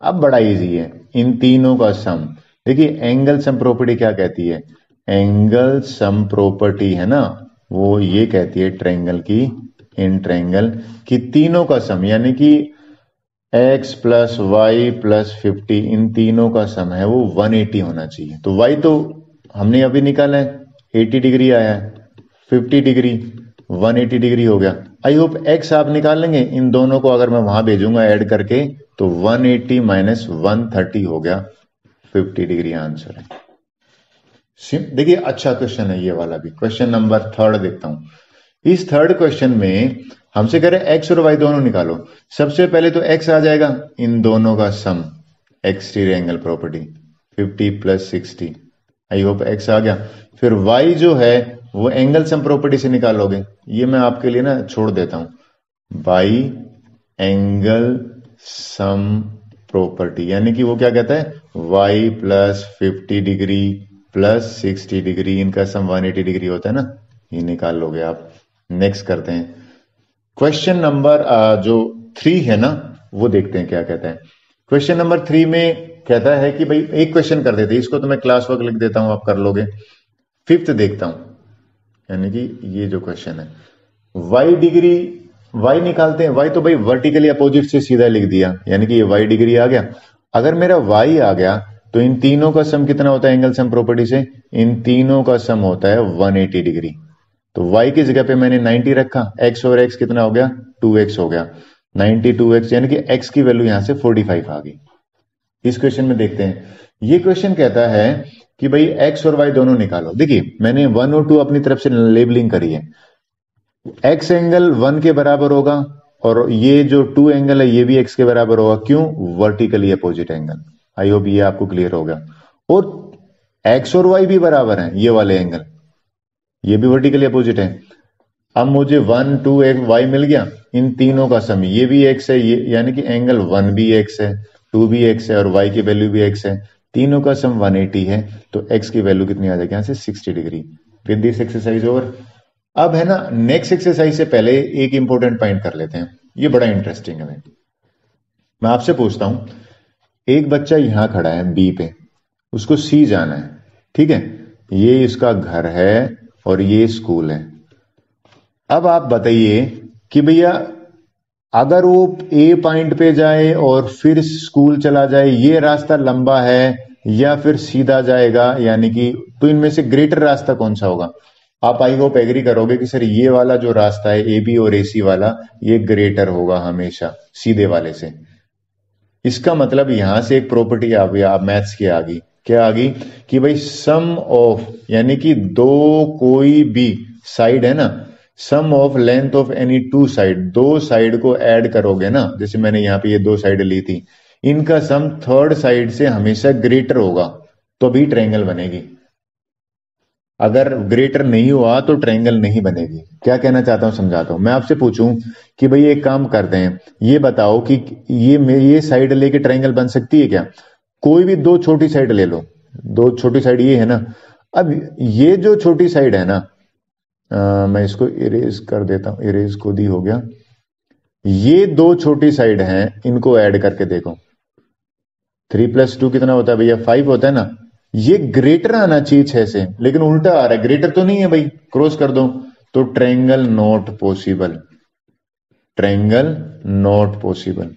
अब बड़ा इजी है, इन तीनों का सम। देखिए एंगल सम प्रॉपर्टी क्या कहती है? एंगल सम प्रॉपर्टी है ना वो ये कहती है ट्रायंगल की, इन ट्रायंगल की तीनों का सम यानी कि x प्लस वाई प्लस 50 इन तीनों का सम है वो 180 होना चाहिए। तो y तो हमने अभी निकाला है, 80 डिग्री आया है, 50 डिग्री, 180 डिग्री हो गया। आई होप x आप निकाल लेंगे। इन दोनों को अगर मैं वहां भेजूंगा ऐड करके तो 180 माइनस 130 हो गया, 50 डिग्री आंसर है। देखिए अच्छा क्वेश्चन है ये वाला भी। क्वेश्चन नंबर 3 देखता हूं। इस थर्ड क्वेश्चन में हमसे कह रहे हैं x और y दोनों निकालो। सबसे पहले तो x आ जाएगा, इन दोनों का sum, exterior angle property 50 plus 60। I hope x आ गया। फिर y जो है वो एंगल सम प्रॉपर्टी से निकालोगे। ये मैं आपके लिए ना छोड़ देता हूं, बाई एंगल सम प्रॉपर्टी, यानी कि वो क्या कहता है? y plus 50 degree plus 60 degree, इनका सम 180 डिग्री होता है ना, ये निकाल लोगे आप। नेक्स्ट करते हैं क्वेश्चन नंबर जो 3 है ना वो देखते हैं क्या कहता है। क्वेश्चन नंबर 3 में कहता है कि भाई एक क्वेश्चन कर देते, इसको तो मैं क्लास वर्क लिख देता हूं, आप कर लोगे। फिफ्थ देखता हूं, यानी कि ये जो क्वेश्चन है y डिग्री, y निकालते हैं। y तो भाई वर्टिकली अपोजिट से सीधा लिख दिया, यानी कि ये y डिग्री आ गया। अगर मेरा y आ गया तो इन तीनों का सम कितना होता है एंगल सम प्रॉपर्टी से? इन तीनों का सम होता है 180 डिग्री। तो y की जगह पे मैंने 90 रखा, x और x कितना हो गया? 2x हो गया। 90 2x यानी कि x की वैल्यू यहां से 45 आ गई। इस क्वेश्चन में देखते हैं। ये क्वेश्चन कहता है कि भाई x और y दोनों निकालो। देखिए मैंने 1 और 2 अपनी तरफ से लेबलिंग करी है। x एंगल 1 के बराबर होगा और ये जो 2 एंगल है ये भी x के बराबर होगा। क्यों? Vertically opposite angle. I hope ये आपको क्लियर हो गया। और x और y भी बराबर हैं, ये वाले एंगल, ये भी वर्टिकली अपोजिट है। अब मुझे 1 2 y मिल गया, इन तीनों का सम, ये भी x है, ये यानी कि एंगल 1 भी x है, 2 भी x है और y की वैल्यू भी x है। तीनों का सम 180 है, तो x की वैल्यू कितनी आ जाएगी? यहां से 60 degree. With this exercise over. अब है ना नेक्स्ट एक्सरसाइज से पहले एक इंपॉर्टेंट पॉइंट कर लेते हैं, ये बड़ा इंटरेस्टिंग है। मैं आपसे पूछता हूं, एक बच्चा यहां खड़ा है बी पे, उसको सी जाना है, ठीक है? ये इसका घर है और ये स्कूल है। अब आप बताइए कि भैया अगर वो ए पॉइंट पे जाए और फिर स्कूल चला जाए, ये रास्ता लंबा है या फिर सीधा जाएगा, यानी कि तो इनमें से ग्रेटर रास्ता कौन सा होगा? आप आई होप एग्री करोगे कि सर ये वाला जो रास्ता है ए बी और ए सी वाला, ये ग्रेटर होगा हमेशा सीधे वाले से। इसका मतलब यहां से एक प्रॉपर्टी आप मैथ्स की आ गई, क्या आ गई कि भाई सम ऑफ, यानी कि दो कोई भी साइड है ना, sum of length of any two side, दो साइड को ऐड करोगे ना, जैसे मैंने यहां पे ये दो साइड ली थी, इनका सम थर्ड साइड से हमेशा ग्रेटर होगा तो भी ट्रायंगल बनेगी। अगर ग्रेटर नहीं हुआ तो ट्रायंगल नहीं बनेगी। क्या कहना चाहता हूं समझाता हूं। मैं आपसे पूछूं कि भाई एक काम करते हैं, ये बताओ कि ये साइड लेके ट्रायंगल बन सकती है क्या? कोई भी दो छोटी साइड ले लो, दो छोटी साइड ये है ना, अब ये जो छोटी साइड है ना, मैं इसको इरेज कर देता हूं, इरेज खुद ही हो गया। ये दो छोटी साइड हैं, इनको ऐड करके देखो, 3+2 कितना होता है भैया? 5 होता है ना। ये ग्रेटर आना चाहिए 6 से, लेकिन उल्टा आ रहा है, ग्रेटर तो नहीं है भाई, क्रॉस कर दो, तो triangle not possible, triangle not possible.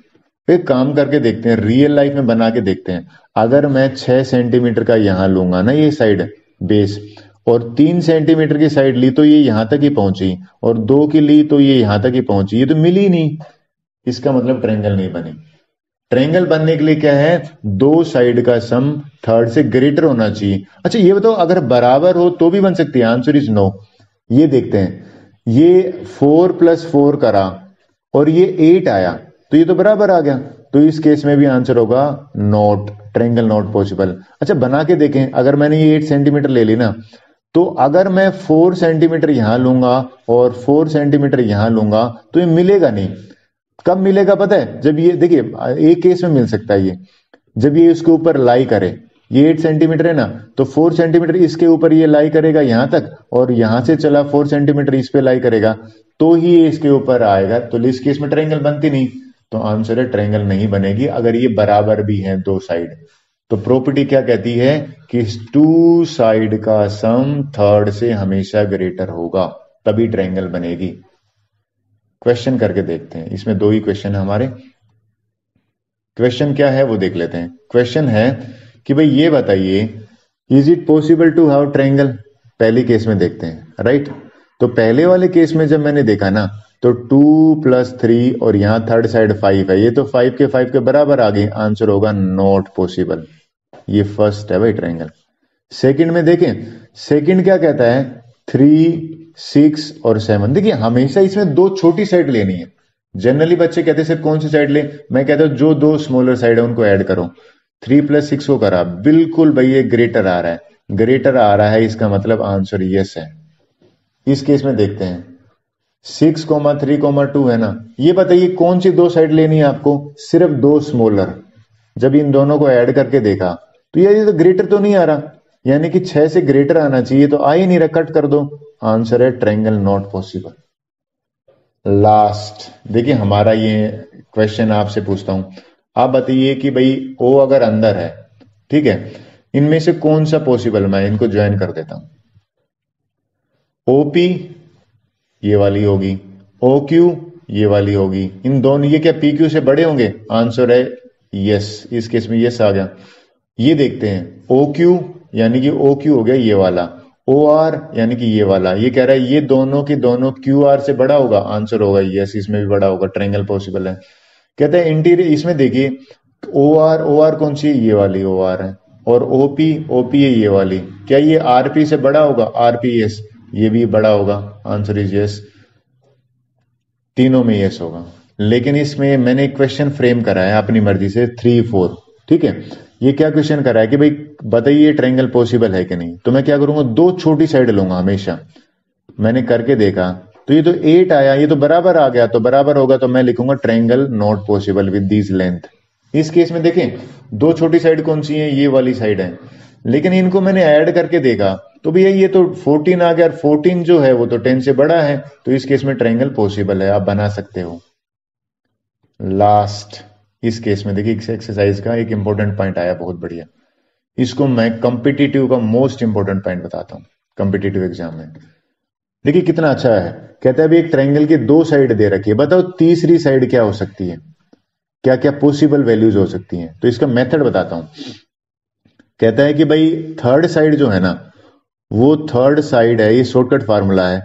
फिर काम करके देखते हैं, रियल लाइफ में बना के देखते हैं। अगर मैं 6 सेंटीमीटर का यहां लूंगा ना ये साइड बेस, और 3 सेंटीमीटर की साइड ली तो ये यहां तक ही पहुंची, और 2 की ली तो ये यहां तक ही पहुंची, ये तो मिली नहीं, इसका मतलब ट्रायंगल नहीं बनी। ट्रायंगल बनने के लिए क्या है? दो साइड का सम थर्ड से ग्रेटर होना चाहिए। अच्छा ये बताओ, अगर बराबर हो तो भी बन सकती है? Answer is no. ये देखते हैं, ये 4+4 करा और ये 8 आया, तो ये तो बराबर आ गया, तो इस केस में भी आंसर होगा नॉट, ट्रायंगल नॉट पॉसिबल। अच्छा बना के देखें, अगर मैंने ये 8 सेंटीमीटर ले ली ना, तो अगर मैं 4 सेंटीमीटर यहां लूंगा और 4 सेंटीमीटर यहां लूंगा तो ये मिलेगा नहीं। कब मिलेगा पता है? जब ये देखिए, एक केस में मिल सकता है ये, जब ये इसके ऊपर लाई करे, ये 8 सेंटीमीटर है ना, तो 4 सेंटीमीटर इसके ऊपर ये लाई करेगा यहां तक, और यहां से चला 4 सेंटीमीटर इस पे लाई करेगा, तो ही ये इसके ऊपर आएगा, तो इस केस में ट्रायंगल बनती नहीं, तो आंसर है ट्रायंगल नहीं बनेगी अगर ये बराबर भी है दो साइड। तो प्रॉपर्टी क्या कहती है कि टू साइड का सम थर्ड से हमेशा ग्रेटर होगा, तभी ट्रायंगल बनेगी। क्वेश्चन करके देखते हैं, इसमें दो ही क्वेश्चन है हमारे। क्वेश्चन क्या है वो देख लेते हैं। क्वेश्चन है कि भाई ये बताइए, is it possible to have triangle? पहली केस में देखते हैं, राइट। तो पहले वाले केस में जब मैंने देखा ना, तो 2+3 और यहां थर्ड साइड 5 है, ये तो 5 के 5 के बराबर आ गई, आंसर होगा नॉट पॉसिबल। ये फर्स्ट है भाई ट्रायंगल। सेकंड में देखें, सेकंड क्या कहता है? 3, 6 और 7। देखिए हमेशा इसमें दो छोटी साइड लेनी है। जनरली बच्चे कहते हैं सर कौन सी साइड ले? मैं कहता हूं जो दो स्मॉलर साइड है उनको ऐड करो। 3+6 को करा, बिल्कुल भाई ये ग्रेटर आ रहा है, ग्रेटर आ रहा है, इसका मतलब आंसर यस है। इस केस में देखते हैं, 6,3,2 है ना, ये बताइए कौन सी दो साइड लेनी है आपको? सिर्फ दो स्मॉलर। जब इन दोनों को ऐड करके देखा तो ये तो ग्रेटर तो नहीं आ रहा, यानी कि 6 से ग्रेटर आना चाहिए, तो आ ही नहीं रहा, कट कर दो, आंसर है ट्रायंगल नॉट पॉसिबल। लास्ट देखिए हमारा ये क्वेश्चन आपसे पूछता हूं, आप बताइए कि भाई ओ अगर अंदर है, ठीक है, इनमें से कौन सा पॉसिबल? मैं इनको ज्वाइन कर देता हूं। ओपी ये वाली होगी, ओ क्यू ये वाली होगी, इन दोनों ये क्या पी क्यू से बड़े होंगे? आंसर है यस, इस केस में यस आ गया। ये देखते हैं, ओ क्यू यानी कि ओ क्यू हो गया ये वाला, ओ आर यानी कि ये वाला, ये कह रहा है ये दोनों की दोनों क्यू आर से बड़ा होगा, आंसर होगा यस, इसमें भी बड़ा होगा, ट्रायंगल पॉसिबल है। कहते हैं इंटीरियर, इसमें देखिए ओ आर कौन सी? ये वाली ओ आर है, और ओपी है ये वाली, क्या ये आरपी से बड़ा होगा? आरपी यस, ये भी बड़ा होगा, आंसर इज यस, तीनों में यस होगा। लेकिन इसमें मैंने एक क्वेश्चन फ्रेम करा है अपनी मर्जी से 3, 4, ठीक है। ये क्या क्वेश्चन करा है कि भाई बताइए ट्रायंगल पॉसिबल है कि नहीं, तो मैं क्या करूंगा, दो छोटी साइड लूंगा हमेशा। मैंने करके देखा तो ये तो 8 आया, ये तो बराबर आ गया, तो बराबर होगा तो मैं लिखूंगा triangle not possible with these length. इस केस में देखें, दो छोटी साइड कौन सी है? ये वाली साइड है, लेकिन इनको मैंने ऐड करके देखा तो भैया ये तो 14 आ गया, और 14 जो है वो तो 10 से बड़ा है, तो इस केस में ट्रायंगल पॉसिबल है, आप बना सकते हो। लास्ट इस केस में देखिए, इस एक्सरसाइज का एक इंपॉर्टेंट पॉइंट आया, बहुत बढ़िया, इसको मैं कॉम्पिटिटिव का मोस्ट इंपॉर्टेंट पॉइंट बताता हूं कॉम्पिटिटिव एग्जाम में। देखिए कितना अच्छा है, कहता है अभी एक ट्रायंगल की दो साइड दे रखी है, बताओ तीसरी साइड क्या हो सकती है, क्या क्या पॉसिबल वैल्यूज हो सकती हैं। तो इसका मेथड बताता हूं। कहता है कि भाई थर्ड साइड जो है ना, वो थर्ड साइड है, ये शॉर्टकट फार्मूला है,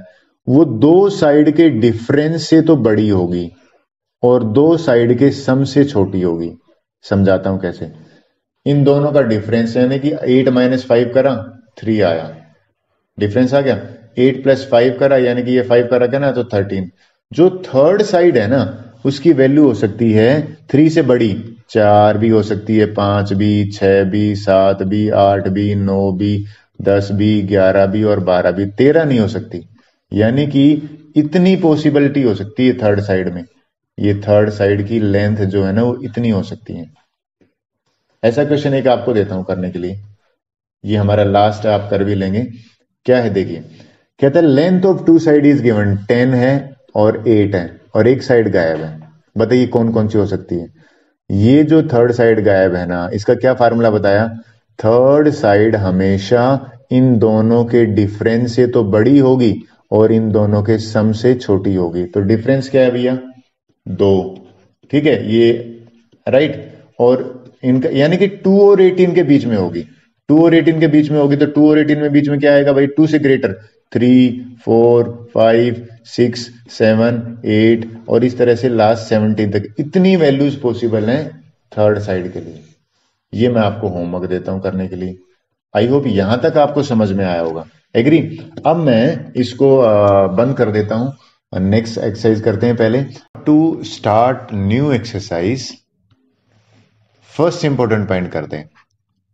वो दो साइड के डिफरेंस से तो बड़ी होगी और दो साइड के सम से छोटी होगी। समझाता हूं कैसे। इन दोनों का डिफरेंस यानी कि 8 - 5 करा 3 आया, डिफरेंस आ गया। 8 + 5 करा यानी कि ये 5 करा क्या ना, तो 13। जो थर्ड साइड है ना उसकी वैल्यू हो सकती है 3 से बड़ी, 4 भी हो सकती है, 5 भी, 6 भी, 7 भी, 8 भी, 9 भी, 10 भी, 11 भी और 12 भी, 13 नहीं हो सकती। यानी कि इतनी पॉसिबिलिटी हो सकती है थर्ड साइड में, ये थर्ड साइड की लेंथ जो है ना वो इतनी हो सकती है। ऐसा क्वेश्चन एक आपको देता हूं करने के लिए, ये हमारा लास्ट आप कर भी लेंगे। क्या है देखिए, कहता है length of two side is given 10 है और 8 है और एक साइड गायब है। बताइए कौन कौन सी हो सकती है। ये जो थर्ड साइड गायब है ना, इसका क्या फार्मूला बताया, थर्ड साइड हमेशा इन दोनों के डिफरेंस से तो बड़ी होगी और इन दोनों के सम से छोटी होगी। तो डिफरेंस क्या है भैया, 2। ठीक है, ये राइट। और इनका यानी कि 2 और 18 के बीच में होगी, 2 और 18 के बीच में होगी। तो 2 और 18 में बीच में क्या आएगा भाई, 2 से ग्रेटर 3, 4, 5, 6, 7, 8 और इस तरह से लास्ट 17 तक। इतनी वैल्यूज पॉसिबल हैं थर्ड साइड के लिए। ये मैं आपको होमवर्क देता हूं करने के लिए। आई होप यहां तक आपको समझ में आया होगा। एग्री। अब मैं इसको बंद कर देता हूं, नेक्स्ट एक्सरसाइज करते हैं। पहले to start new exercise, first important point करते हैं।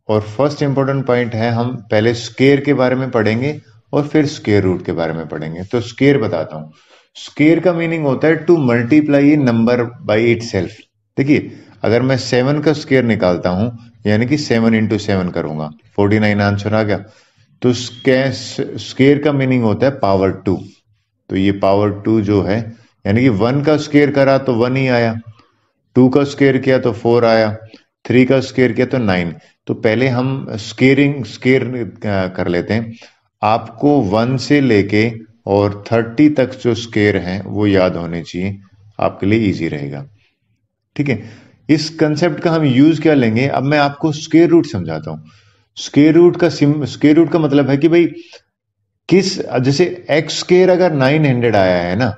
और फर्स्ट इंपॉर्टेंट पॉइंट है, हम पहले स्केयर के बारे में पढ़ेंगे और फिर स्केयर रूट के बारे में पढ़ेंगे। तो स्केयर बताता हूं। स्केयर का मीनिंग होता है to multiply A number by itself. देखिए अगर मैं 7 का स्केयर निकालता हूं यानी कि 7 × 7 करूंगा, 49 आंसर आ गया। तो स्केयर का मीनिंग होता है पावर 2। तो ये पावर 2 जो है यानी कि 1 का स्केयर करा तो 1 ही आया, 2 का स्केयर किया तो 4 आया, 3 का स्केयर किया तो 9। तो पहले हम स्केयर कर लेते हैं। आपको 1 से लेके और 30 तक जो स्केयर हैं वो याद होने चाहिए, आपके लिए इजी रहेगा। ठीक है, इस कंसेप्ट का हम यूज क्या लेंगे, अब मैं आपको स्केयर रूट समझाता हूं। स्केयर रूट का मतलब है कि भाई किस, जैसे एक्स स्केयर अगर 900 आया है ना,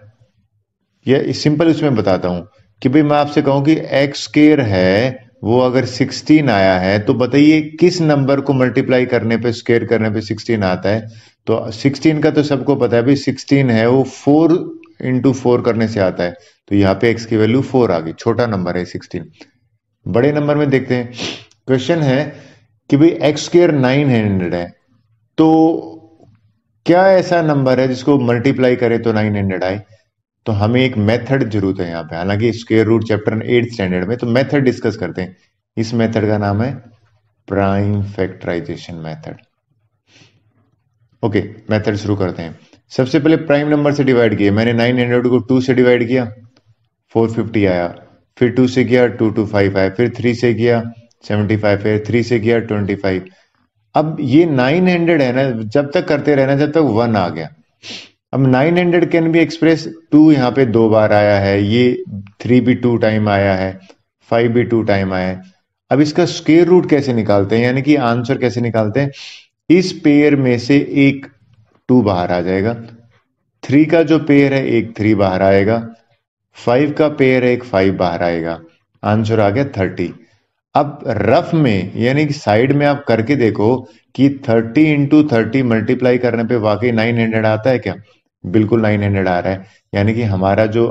या सिंपल उसमें बताता हूं कि भाई मैं आपसे कहूं कि एक्स स्केयर है वो अगर 16 आया है, तो बताइए किस नंबर को मल्टीप्लाई करने पे, स्केयर करने पे 16 आता है। तो 16 का तो सबको पता है भाई, 16 है वो 4 × 4 करने से आता है। तो यहाँ पे x की वैल्यू 4 आ गई, छोटा नंबर है 16। बड़े नंबर में देखते हैं, क्वेश्चन है कि भाई एक्स स्केयर 900 है, तो क्या ऐसा नंबर है जिसको मल्टीप्लाई करे तो 900 आए। तो हमें एक मेथड जरूरत है यहाँ पे, हालांकि square root chapter 8th standard में, तो मेथड डिस्कस करते हैं। इस मेथड का नाम है prime factorisation method. Okay, method शुरू करते हैं। सबसे पहले प्राइम नंबर से डिवाइड किया, मैंने 900 को 2 से डिवाइड किया, 450 आया। फिर 2 से किया 225 आया, फिर 3 से किया 75, फिर 3 से किया 25। अब ये 900 है ना, जब तक करते रहना जब तक 1 आ गया। अब 900 कैन बी एक्सप्रेस, 2 यहाँ पे 2 बार आया है, ये 3 भी 2 टाइम आया है, 5 भी 2 टाइम आया है। अब इसका स्क्वायर रूट कैसे निकालते हैं, यानी कि आंसर कैसे निकालते हैं। इस पेयर में से एक 2 बाहर आ जाएगा, 3 का जो पेयर है एक 3 बाहर आएगा, 5 का पेयर है एक 5 बाहर आएगा। आंसर आ गया 30। अब रफ में यानी कि साइड में आप करके देखो कि 30 × 30 मल्टीप्लाई करने पे वाकई 900 आता है क्या। बिल्कुल 900 आ रहा है, यानी कि हमारा जो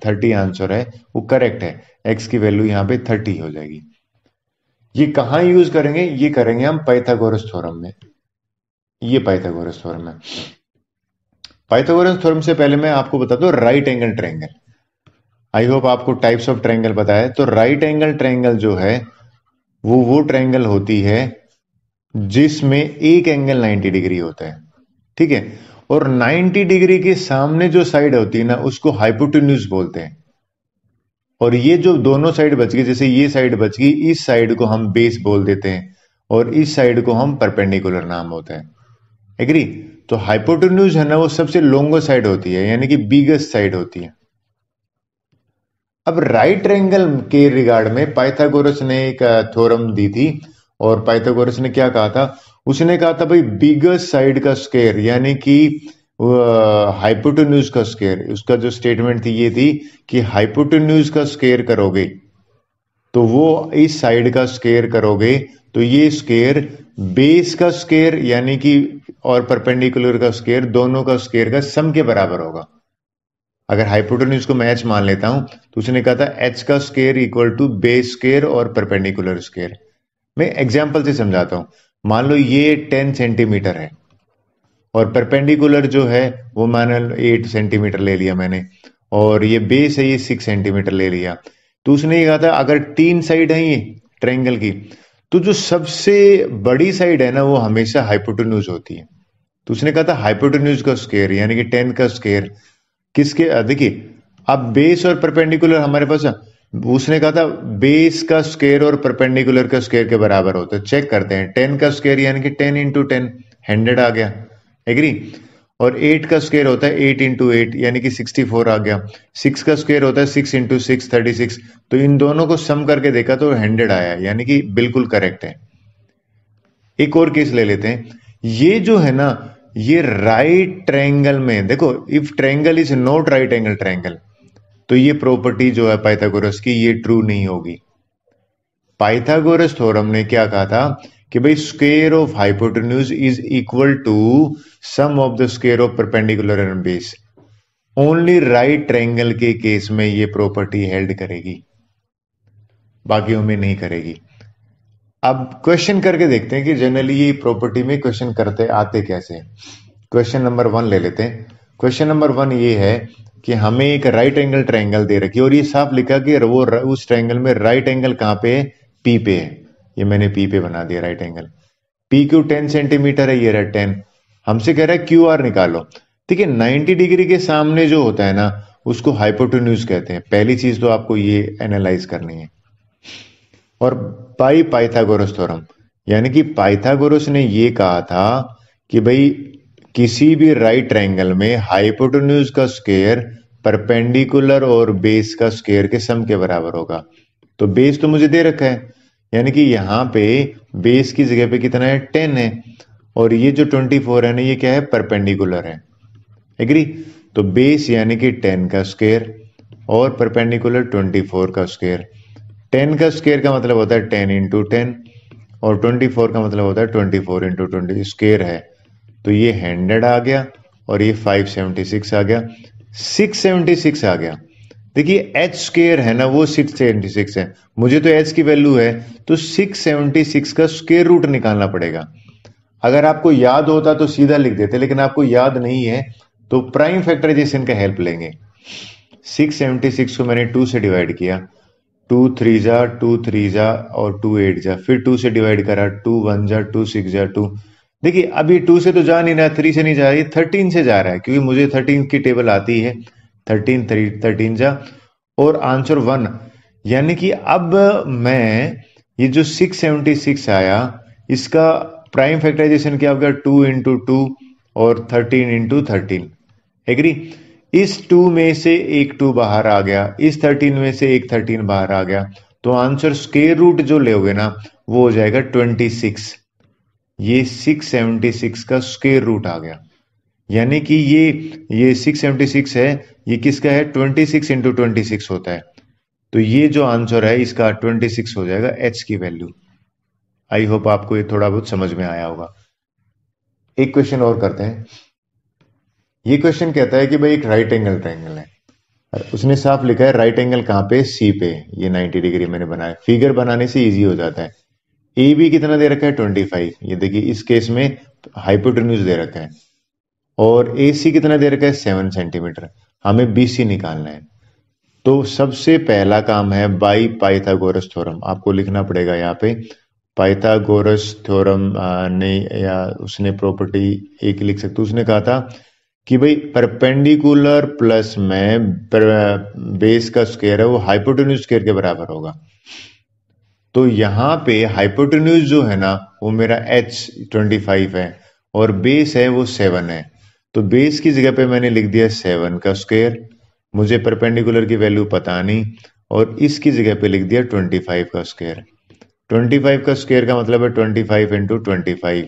30 आंसर है वो करेक्ट है। x की वैल्यू यहाँ पे 30 हो जाएगी। ये कहाँ यूज करेंगे, ये करेंगे हम पाइथागोरस थ्योरम में। ये पाइथागोरस थ्योरम है। पाइथागोरस थ्योरम से पहले मैं आपको बता दूं right angle triangle. I hope आपको टाइप्स ऑफ ट्रायंगल पता है। तो राइट एंगल ट्रायंगल जो है वो ट्रायंगल होती है जिसमें एक एंगल 90 डिग्री होता है। ठीक है, और 90 डिग्री के सामने जो साइड होती है ना उसको हाइपोटेन्यूज बोलते हैं। और ये जो दोनों साइड बच गई, जैसे ये साइड बच गई, इस साइड को हम बेस बोल देते हैं और इस साइड को हम परपेंडिकुलर नाम होता है। एग्री। तो हाइपोटेन्यूज है ना वो सबसे लॉन्गेस्ट साइड होती है, यानी कि बिगेस्ट साइड होती है। अब राइट ट्रायंगल के रिगार्ड में पाइथागोरस ने एक थ्योरम दी थी, और पाइथागोरस ने क्या कहा था, उसने कहा था भाई बिगेस्ट साइड का स्क्वायर यानी कि हाइपोटेन्यूज का स्क्वायर, उसका जो स्टेटमेंट थी ये थी कि हाइपोटेन्यूज का स्क्वायर करोगे तो वो इस साइड का स्क्वायर करोगे तो ये स्क्वायर बेस का स्क्वायर यानी कि और परपेंडिकुलर का स्क्वायर दोनों का स्क्वायर का सम के बराबर होगा। अगर हाइपोटेन्यूज को मैं h मान लेता हूं तो उसने कहा था h का square equal to base square और परपेंडिकुलर स्क्वायर। मैं एग्जांपल से समझाता हूं। मान लो ये 10 सेंटीमीटर है और परपेंडिकुलर जो है वो मान लो 8 सेंटीमीटर ले लिया मैंने, और ये बेस है ये 6 सेंटीमीटर ले लिया। तो उसने ये कहा था अगर 3 साइड है ये ट्रायंगल की तो जो सबसे बड़ी साइड है ना वो हमेशा हाइपोटेन्यूज होती है। तो उसने कहा था हाइपोटेन्यूज का स्क्वायर यानी कि 10 का स्क्वायर किसके, देखिए अब बेस और परपेंडिकुलर हमारे पास, उसने कहा था बेस का स्क्वायर और परपेंडिकुलर का स्क्वायर के बराबर होता है। चेक करते हैं, 10 का स्क्वायर यानी कि 10 इंटू 10 100 आ गया, एग्री। और 8 का स्क्वायर होता है 8 इंटू 8 यानी कि 64 आ गया। 6 का स्क्वायर होता है 6 इंटू 6 36। तो इन दोनों को सम करके देखा तो 100 आया यानी कि बिल्कुल करेक्ट है। एक और केस ले लेते हैं, ये जो है ना ये राइट ट्रायंगल में देखो, if triangle is not right angle triangle तो ये प्रॉपर्टी जो है पाइथागोरस की ये ट्रू नहीं होगी। पाइथागोरस थ्योरम ने क्या कहा था कि भाई square of hypotenuse is equal to sum of the square of perpendicular and base. Only right triangle के केस में ये प्रॉपर्टी हेल्ड करेगी, बाकियों में नहीं करेगी। अब क्वेश्चन करके देखते हैं कि जनरली ये प्रॉपर्टी में क्वेश्चन करते आते कैसे। क्वेश्चन नंबर 1 ले लेते हैं। क्वेश्चन नंबर 1 ये है कि हमें एक राइट एंगल ट्रायंगल दे रखी है और ये साफ लिखा कि वो उस ट्रायंगल में राइट एंगल कहां पे है, पी पे है। ये मैंने पी पे बना दिया right angle. P Q 10 centimetre है, ये रहा 10। हमसे कह रहा है क्यू आर निकालो। ठीक है, 90 डिग्री के सामने जो होता है ना उसको हाइपोटेन्यूज कहते हैं। पहली चीज तो आपको ये एनालाइज करनी है। और बाई पाइथागोरस थ्योरम यानी कि पाइथागोरस ने ये कहा था कि भाई किसी भी राइट ट्रायंगल में हाइपोटेन्यूज का स्क्वायर परपेंडिकुलर और बेस का स्क्वायर के सम के बराबर होगा। तो बेस तो मुझे दे रखा है यानी कि यहां पे बेस की जगह पे कितना है 10 है, और ये जो 24 है ना ये क्या है परपेंडिकुलर है, एग्री। तो बेस यानी कि 10 का स्क्वायर और परपेंडिकुलर 24 का स्क्वायर। 10 का स्क्वायर का मतलब होता है 10 इंटू 10 और 24 का मतलब होता है 24 इंटू 20 स्क्वायर है। तो ये 100 आ गया और ये 576 आ गया, 676 आ गया। देखिए एच स्क्वायर है ना वो 676 है, मुझे तो एच की वैल्यू है तो 676 का स्क्वायर रूट निकालना पड़ेगा। अगर आपको याद होता तो सीधा लिख देते, लेकिन आपको याद नहीं है तो प्राइम फैक्टराइजेशन का हेल्प लेंगे। 676 को मैंने 2 से डिवाइड किया, 2 3 जा 2 3 जा और 2 8 जा, फिर 2 से डिवाइड करा, 2 1 जा 2 6 जा 2। देखिए अब ये 2 से तो जा नहीं रहा, 3 से नहीं जा रही, 13 से जा रहा है क्योंकि मुझे 13 की टेबल आती है। 13 जा और आंसर 1। यानी कि अब मैं ये जो 676 आया इसका प्राइम फैक्टराइजेशन क्या होगा 2 इंटू 2 और 13 इंटू 13, एग्री। इस 2 में से एक 2 बाहर आ गया, इस 13 में से एक 13 बाहर आ गया, तो आंसर स्क्वायर रूट जो लेोगे ना वो हो जाएगा 26। ये 676 का स्क्वायर रूट आ गया, यानी कि ये 676 है, ये किसका है 26 इंटू 26 होता है। तो ये जो आंसर है इसका 26 हो जाएगा एच की वैल्यू। आई होप आपको ये थोड़ा बहुत समझ में आया होगा। एक क्वेश्चन और करते हैं। ये क्वेश्चन कहता है कि भाई एक राइट एंगल ट्रायंगल है, उसने साफ लिखा है राइट एंगल कहां पे, सी पे। ये 90 डिग्री मैंने बनाया, फिगर बनाने से इजी हो जाता है। ए बी कितना दे रखा है 25, ये देखिए इस केस में हाइपोटेन्यूज दे रखा है, और ए सी कितना दे रखा है 7 सेंटीमीटर। हमें बी सी निकालना है। तो सबसे पहला काम है बाई पाइथागोरस थ्योरम, आपको लिखना पड़ेगा यहाँ पे पाइथागोरस थ्योरम ने, या उसने प्रॉपर्टी एक लिख सकते, उसने कहा था कि भाई परपेंडिकुलर प्लस में बेस का स्क्वायर है वो हाइपोटेन्यूज स्क्वायर के बराबर होगा। तो यहां पे हाइपोटेन्यूज जो है ना वो मेरा h 25 है और बेस है वो 7 है। तो बेस की जगह पे मैंने लिख दिया 7 का स्क्वायर, मुझे परपेंडिकुलर की वैल्यू पता नहीं, और इसकी जगह पे लिख दिया 25 का स्क्वायर। 25 का स्क्वायर का मतलब है 25 इंटू 25,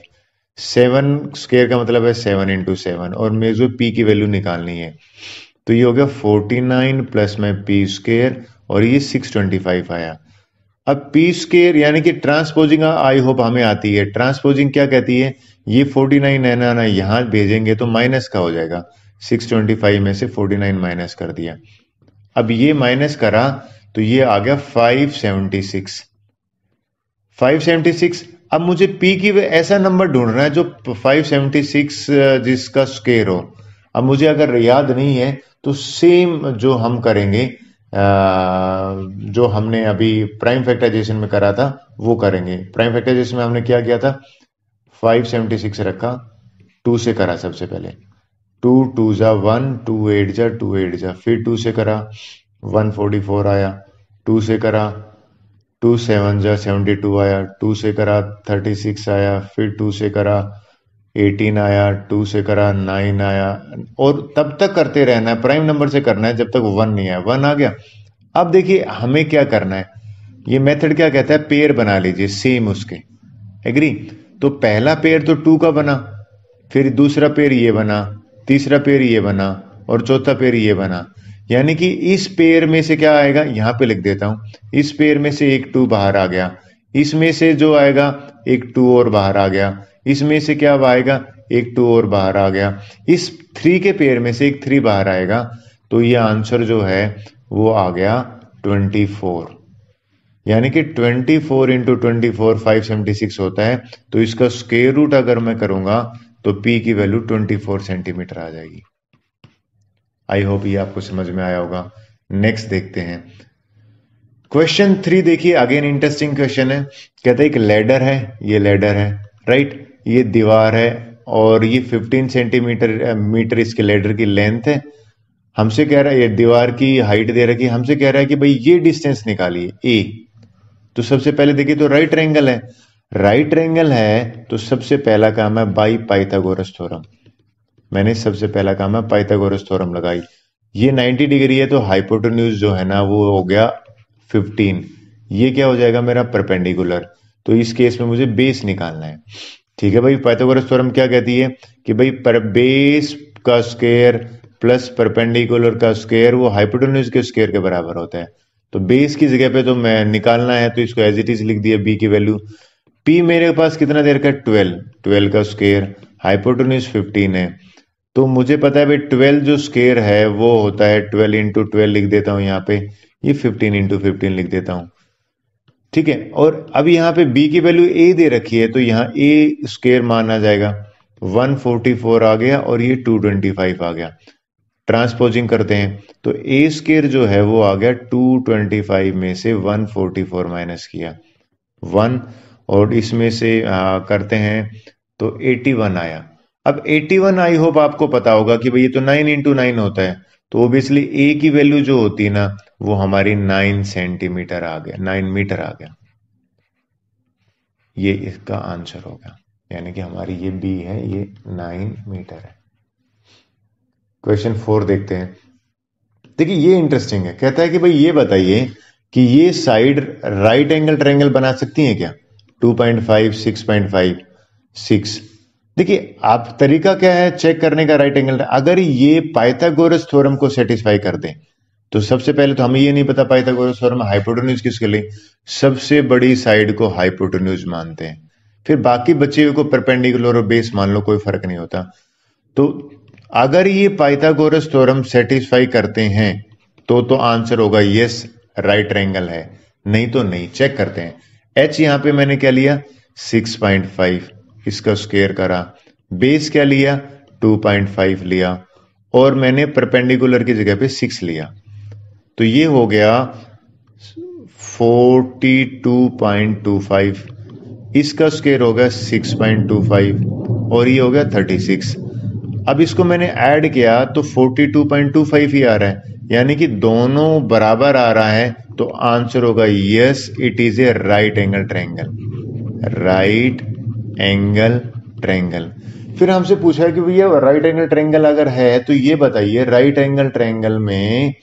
7 स्क्वायर का मतलब है 7 इंटू 7, और मेरे को पी की वैल्यू निकालनी है। तो ये हो गया 49 प्लस में पी स्क्वायर, और ये 625 आया। अब पी स्क्वायर यानी कि ट्रांसपोजिंग आई होप हमें आती है। ट्रांसपोजिंग क्या कहती है, ये 49 है ना, यहां भेजेंगे तो माइनस का हो जाएगा। 625 में से 49 माइनस कर दिया। अब ये माइनस करा तो ये आ गया 576। 576। अब मुझे पी की ऐसा नंबर ढूंढना है जो 576 जिसका स्क्वायर हो। अब मुझे अगर याद नहीं है तो सेम जो हम करेंगे, जो हमने अभी प्राइम फैक्टराइजेशन में करा था वो करेंगे। प्राइम फैक्टराइजेशन में हमने क्या किया था, 576 रखा, 2 से करा सबसे पहले, 2 2 जा 1, 2 8 जा 2 8 जा, फिर 2 से करा 144 आया, 2 से करा 2 7 जा 72 आया, 2 से करा 36 आया, फिर 2 से करा 18 आया, 2 से करा 9 आया, और तब तक करते रहना है, प्राइम नंबर से करना है जब तक 1 नहीं आया। 1 आ गया। अब देखिए हमें क्या करना है, ये मेथड क्या कहता है, पेयर बना लीजिए सेम उसके। एग्री? तो पहला पेयर तो 2 का बना, फिर दूसरा पेयर ये बना, तीसरा पेयर ये बना, और चौथा पेयर ये बना। यानी कि इस पेयर में से क्या आएगा, यहां पे लिख देता हूं, इस पेयर में से एक 2 बाहर आ गया, इसमें से जो आएगा एक 2 और बाहर आ गया, इसमें से क्या आएगा, एक 2 और बाहर आ गया, इस 3 के पेयर में से एक 3 बाहर आएगा। तो ये आंसर जो है वो आ गया 24। यानी कि 24 इंटू 24 576 होता है। तो इसका स्क्वायर रूट अगर मैं करूंगा तो P की वैल्यू 24 सेंटीमीटर आ जाएगी। आई होप ये आपको समझ में आया होगा। नेक्स्ट देखते हैं क्वेश्चन 3। देखिए अगेन इंटरेस्टिंग क्वेश्चन है। कहता है एक लैडर है, ये लैडर है, राइट, ये दीवार है और ये 15 सेंटीमीटर इसके लैडर की लेंथ है। हमसे कह रहा है, ये दीवार की हाइट दे रखी है, हमसे कह रहा है कि भाई ये डिस्टेंस निकालिए ए। तो सबसे पहले देखिए तो राइट ट्रायंगल है, राइट ट्रायंगल है तो सबसे पहला काम है बाई पाइथागोरस थ्योरम। मैंने सबसे पहला काम है पाइथागोरस थ्योरम लगाई। ये 90 डिग्री है तो हाइपोटेन्यूज जो है ना वो हो गया 15। ये क्या हो जाएगा मेरा परपेंडिकुलर। तो इस केस में मुझे बेस निकालना है। ठीक है भाई, पाइथागोरस थ्योरम क्या कहती है कि भाई पर बेस का स्क्वायर प्लस परपेंडिकुलर का स्क्वायर वो हाइपोटेन्यूज के स्क्वायर के बराबर होता है। तो बेस की जगह पे तो मैं निकालना है तो इसको एज इट इज लिख दिया बी की वैल्यू। पी मेरे पास कितना दे रखा है 12, 12 का स्क्वायर, हाइपोटेन्यूज 15 है। तो मुझे पता है भाई 12 जो स्क्वायर है वो होता है 12 इंटू 12 लिख देता हूं यहाँ पे, ये 15 इंटू 15 लिख देता हूं। ठीक है, और अब यहाँ पे b की वैल्यू a दे रखी है तो यहाँ a स्क्वायर माना जाएगा। 144 आ गया और ये 225 आ गया। ट्रांसपोजिंग करते हैं तो a स्क्वायर जो है वो आ गया 225 में से 144 माइनस किया 1, और इसमें से करते हैं तो 81 आया। अब 81 आई होप आपको पता होगा कि भाई ये तो 9 इंटू 9 होता है। तो ओबियसली a की वैल्यू जो होती है ना वो हमारी 9 सेंटीमीटर आ गया, 9 मीटर आ गया। ये इसका आंसर हो गया, यानी कि हमारी ये b है, ये 9 मीटर है। क्वेश्चन 4 देखते हैं। देखिए ये इंटरेस्टिंग है। कहता है कि भाई ये बताइए कि ये साइड राइट एंगल ट्रायंगल बना सकती है क्या, 2.5 6.5 6। देखिए आप तरीका क्या है चेक करने का राइट एंगल, अगर ये पाइथागोरस थ्योरम को सेटिस्फाई कर दे तो सबसे पहले तो हमें ये नहीं पता पाइथागोरस थ्योरम हाइपोटेन्यूज किसके लिए, सबसे बड़ी साइड को हाइपोटेन्यूज मानते हैं, फिर बाकी बचे हुए को परपेंडिकुलर और बेस मान लो, कोई फर्क नहीं होता। तो अगर ये पाइथागोरस थ्योरम सेटिस्फाई करते हैं तो आंसर होगा यस राइट ट्रायंगल है, नहीं तो नहीं। चेक करते हैं। h यहां पे मैंने क्या लिया 6.5, इसका स्क्वायर करा, बेस क्या लिया 2.5 लिया, और मैंने परपेंडिकुलर की जगह पे 6 लिया। तो ये हो गया 42.25, इसका स्क्वायर हो गया 6.25 और ये हो गया 36। अब इसको मैंने ऐड किया तो 42.25 ही आ रहा है, यानी कि दोनों बराबर आ रहा है। तो आंसर होगा yes it is a right angle triangle, right angle triangle. फिर हमसे पूछा है कि भैया राइट एंगल ट्रायंगल अगर है तो ये बताइए राइट एंगल ट्रायंगल में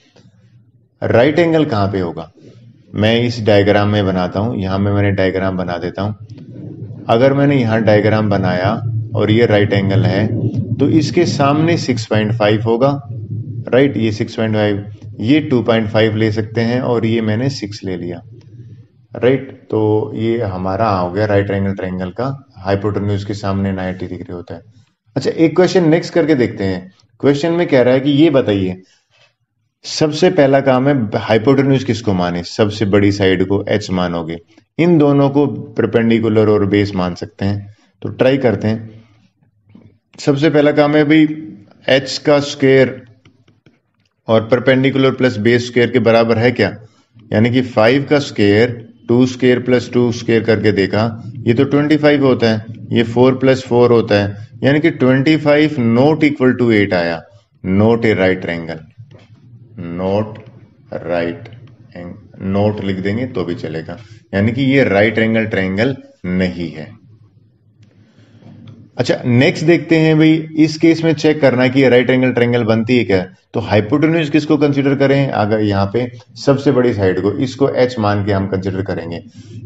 राइट एंगल कहां पे होगा। मैं इस डायग्राम में बनाता हूं, यहां में मैंने डायग्राम बना देता हूं। अगर मैंने यहां डायग्राम बनाया और ये राइट एंगल है तो इसके सामने 6.5 होगा, राइट, ये 6.5, ये 2.5 ले सकते हैं और ये मैंने 6 ले लिया, राइट। तो ये हमारा हो गया राइट एंगल ट्रायंगल का हाइपोटेन्यूज के सामने 90 डिग्री होता है। अच्छा, एक क्वेश्चन नेक्स्ट करके देखते हैं। क्वेश्चन में कह रहा है कि ये बताइए, सबसे पहला काम है हाइपोटेन्यूज किसको माने, सबसे बड़ी साइड को एच मानोगे, इन दोनों को परपेंडिकुलर और बेस मान सकते हैं, तो ट्राई करते हैं। सबसे पहला काम है भाई एच का स्क्वायर और परपेंडिकुलर प्लस बेस स्क्वायर के बराबर है क्या, यानी कि 5 का स्क्वायर 2 स्क्वायर प्लस 2 स्क्वायर करके देखा, ये तो 25 होता है, ये 4 प्लस 4 होता है, यानी कि 25 नॉट इक्वल टू 8 आया, not a right triangle, not right, note लिख देंगे तो भी चलेगा, यानी कि ये राइट एंगल ट्रायंगल नहीं है। अच्छा, नेक्स्ट देखते हैं भाई, इस केस में चेक करना है कि ये राइट एंगल ट्रायंगल बनती है क्या। तो हाइपोटेन्यूज किसको कंसीडर करें, अगर यहाँ पे सबसे बड़ी साइड को, इसको एच मान के हम कंसीडर करेंगे,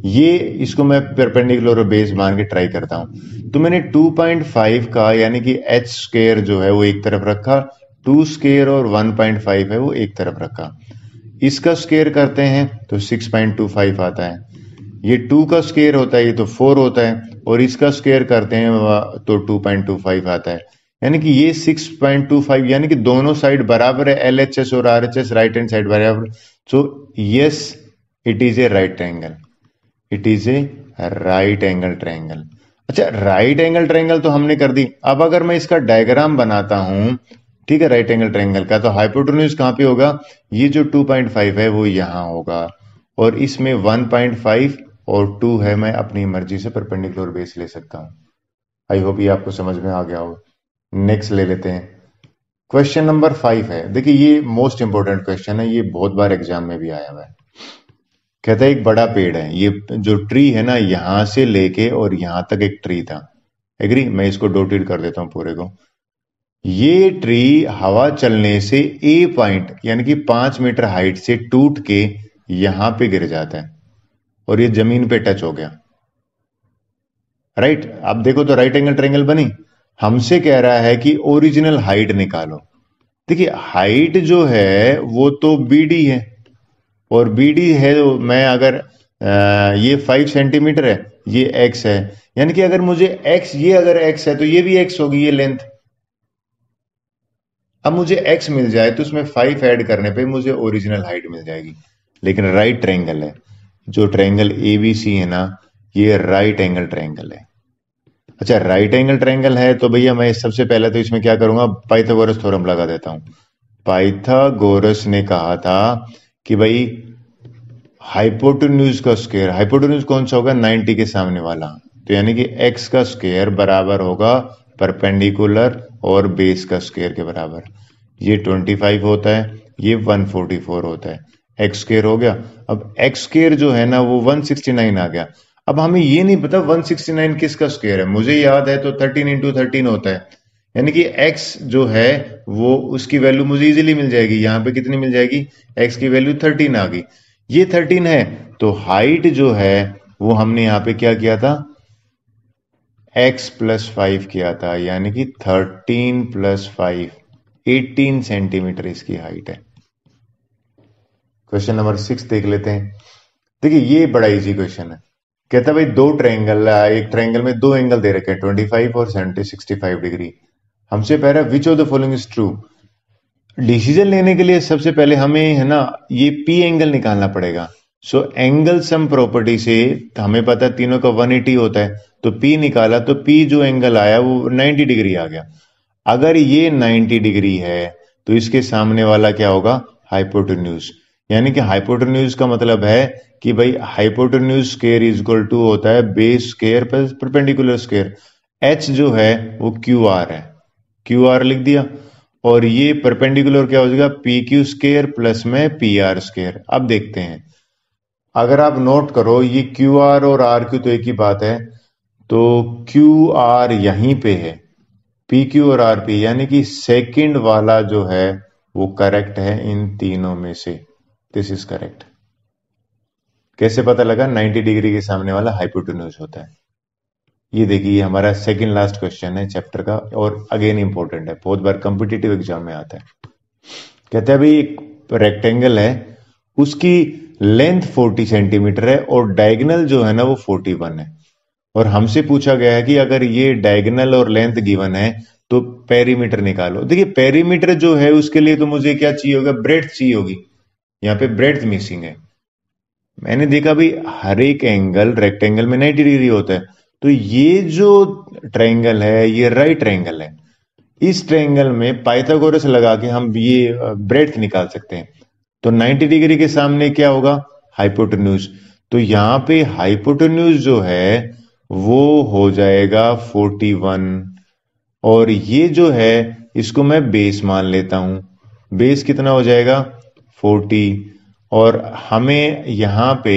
ये इसको मैं परपेंडिकुलर और बेस मान के ट्राई करता हूं। तो मैंने 2.5 का यानी कि एच स्क्वायर जो है वो एक तरफ रखा, 2 स्क्वायर और 1.5 है वो एक तरफ रखा, इसका स्क्वायर करते हैं तो 6.25 आता है, ये 2 का स्क्वायर होता है, ये तो 4 होता है, और इसका स्क्वायर करते हैं तो 2.25 आता है, यानी कि ये 6.25, यानी कि दोनों साइड बराबर है, LHS और RHS राइट हैंड साइड बराबर, so yes it is a right triangle, it is a right angle triangle. अच्छा, राइट एंगल ट्रायंगल तो हमने कर दी, अब अगर मैं इसका डायग्राम बनाता हूं, ठीक है, राइट एंगल ट्रायंगल का, तो हाइपोटेन्यूज कहां पे होगा, ये जो 2.5 है वो यहां होगा, और इसमें 1.5 और 2 है, मैं अपनी मर्जी से परपेंडिकुलर बेस ले सकता हूं। आई होप ये आपको समझ में आ गया हो। नेक्स्ट ले लेते हैं, क्वेश्चन नंबर 5 है। देखिए ये मोस्ट इंपोर्टेंट क्वेश्चन है, ये बहुत बार एग्जाम में भी आया हुआ है। कहता है एक बड़ा पेड़ है, ये जो ट्री है ना, यहां से लेके और यहां तक एक ट्री था, एग्री, मैं इसको डॉटेड कर देता हूं पूरे को। ये ट्री हवा चलने से ए पॉइंट यानी कि 5 मीटर हाइट से टूट के यहां पे गिर जाता है और ये जमीन पे टच हो गया, राइट। अब देखो तो राइट एंगल ट्रायंगल बनी, हमसे कह रहा है कि ओरिजिनल हाइट निकालो। देखिए हाइट जो है वो तो बीडी है, और बीडी है तो मैं अगर ये 5 सेंटीमीटर है, ये एक्स है, यानी कि अगर मुझे एक्स, ये अगर एक्स है तो ये भी एक्स होगी, ये लेंथ। अब मुझे एक्स मिल जाए तो उसमें 5 ऐड करने पे मुझे ओरिजिनल हाइट मिल जाएगी, लेकिन राइट ट्रायंगल है, जो ट्रायंगल एबीसी है ना, ये राइट एंगल ट्रायंगल है। अच्छा, राइट एंगल ट्रायंगल है तो भैया मैं सबसे पहले तो इसमें क्या करूंगा, पाइथागोरस थ्योरम लगा देता हूं। पाइथागोरस ने कहा था कि भाई हाइपोटेन्यूज का स्क्वायर, हाइपोटेन्यूज कौन सा होगा, 90 के सामने वाला, तो यानी कि एक्स का स्क्वायर बराबर होगा परपेंडिकुलर और बेस का स्क्वायर के बराबर, ये 25 होता है, ये 144 होता है, एक्स स्क्वायर हो गया। अब एक्स स्क्वायर जो है ना वो 169 आ गया। अब हमें ये नहीं पता 169 किसका स्क्वायर है, मुझे याद है तो 13 इंटू 13 होता है, यानी कि x जो है वो उसकी वैल्यू मुझे इजीली मिल जाएगी, यहां पे कितनी मिल जाएगी, x की वैल्यू 13 आ गई, ये 13 है, तो हाइट जो है वो हमने यहां पे क्या किया था, x प्लस 5 किया था, यानी कि 13 प्लस 5 18 सेंटीमीटर इसकी हाइट है। क्वेश्चन नंबर 6 देख लेते हैं। देखिए ये बड़ा इजी क्वेश्चन है, कहता है भाई दो ट्रायंगल, एक ट्रायंगल में दो एंगल दे रखे हैं 25 और 65 डिग्री, हमसे कह रहा है which of the following is true. Decision लेने के लिए सबसे पहले हमें है ना ये पी एंगल निकालना पड़ेगा। सो एंगल सम प्रॉपर्टी से हमें पता है तीनों का 180 होता है, तो पी निकाला तो पी जो एंगल आया वो 90 डिग्री आ गया। अगर ये 90 डिग्री है तो इसके सामने वाला क्या होगा, हाइपोटेन्यूज, यानी कि हाइपोटेन्यूज का मतलब है कि भाई hypotenuse square is equal to होता है base square plus perpendicular square. H जो है वो क्यू आर है, क्यू आर लिख दिया, और ये परपेंडिकुलर क्या हो जाएगा, पी क्यू स्क्वायर प्लस में पी आर स्क्वायर। अब देखते हैं, अगर आप नोट करो ये क्यू आर और आर क्यू तो एक ही बात है, तो क्यू आर यहीं पे है, पी क्यू और आर पी, यानी कि सेकंड वाला जो है वो करेक्ट है इन तीनों में से, दिस इज करेक्ट। कैसे पता लगा? 90 डिग्री के सामने वाला हाइपोटेन्यूज होता है। ये देखिए, ये हमारा सेकंड लास्ट क्वेश्चन है चैप्टर का, और अगेन इंपॉर्टेंट है, बहुत बार कॉम्पिटिटिव एग्जाम में आता है। कहते हैं भाई एक रेक्टेंगल है, उसकी लेंथ 40 सेंटीमीटर है और डायगोनल जो है ना वो 41 है, और हमसे पूछा गया है कि अगर ये डायगोनल और लेंथ गिवन है तो पेरीमीटर निकालो। देखिए पेरीमीटर जो है उसके लिए तो मुझे क्या चाहिए होगा? ब्रेड्थ चाहिए होगी। यहाँ पे ब्रेड्थ मिसिंग है। मैंने देखा भाई हर एक एंगल रेक्टेंगल में 90 डिग्री होता है, तो ये जो ट्रायंगल है ये राइट ट्रायंगल है। इस ट्रायंगल में पाइथागोरस लगा के हम ये ब्रेड्थ निकाल सकते हैं। तो 90 डिग्री के सामने क्या होगा? हाइपोटेन्यूज। तो यहां पे हाइपोटेन्यूज जो है वो हो जाएगा 41, और ये जो है इसको मैं बेस मान लेता हूं। बेस कितना हो जाएगा? 40। और हमें यहां पे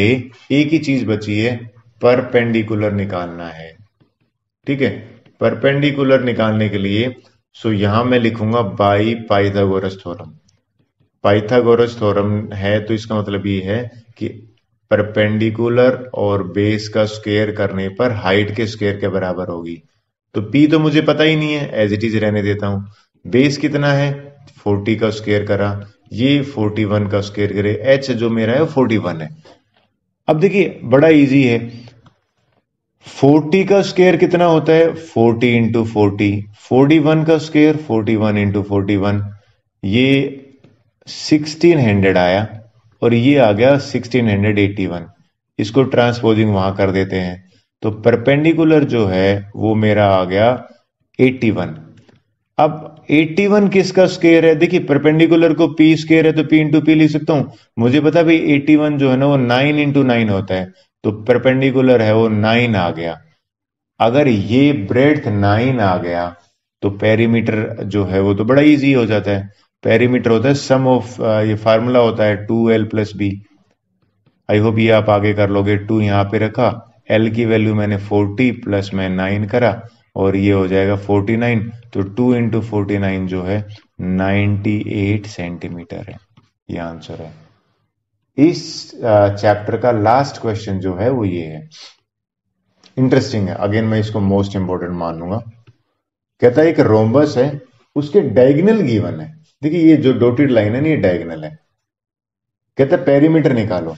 एक ही चीज बची है, परपेंडिकुलर निकालना है। ठीक है, परपेंडिकुलर निकालने के लिए सो यहां मैं लिखूंगा by Pythagoras theorem. Pythagoras theorem है तो इसका मतलब ये है कि परपेंडिकुलर और बेस का स्क्वायर करने पर हाइट के स्क्वायर के बराबर होगी। तो P तो मुझे पता ही नहीं है, एज इट इज रहने देता हूं। बेस कितना है? 40 का स्क्वायर करा, ये 41 का स्क्वायर करे, H जो मेरा है 41 है। अब देखिए बड़ा इजी है, 40 का स्क्वायर कितना होता है? 40 इंटू 40। 41 का स्क्वायर 41 इंटू 41, ये 1600 आया, और ये आ गया 1681। इसको ट्रांसपोजिंग वहां कर देते हैं, तो परपेंडिकुलर जो है वो मेरा आ गया 81। अब 81 किसका स्क्वायर है? देखिए परपेंडिकुलर को पी स्क्वायर है तो पी इंटू पी लिख सकता हूं। मुझे पता भाई 81 जो है ना वो 9 इंटू 9 होता है, तो परपेंडिकुलर है वो 9 आ गया। अगर ये ब्रेड्थ 9 आ गया तो पेरीमीटर जो है वो तो बड़ा इजी हो जाता है। पेरीमीटर होता है सम ऑफ, ये फार्मूला होता है 2l plus B. I hope ये आप आगे कर लोगे। 2 यहाँ पे रखा, l की वैल्यू मैंने 40 प्लस मैं 9 करा, और ये हो जाएगा 49। तो 2 इंटू 49 जो है 98 सेंटीमीटर है। ये आंसर है। इस चैप्टर का लास्ट क्वेश्चन जो है वो ये है, इंटरेस्टिंग है, अगेन मैं इसको मोस्ट इंपोर्टेंट मान लूंगा। कहता है एक रोम्बस है, उसके डायगोनल गिवन है। देखिए ये जो डॉटेड लाइन है ना ये डायगोनल है। कहता है पेरीमीटर निकालो।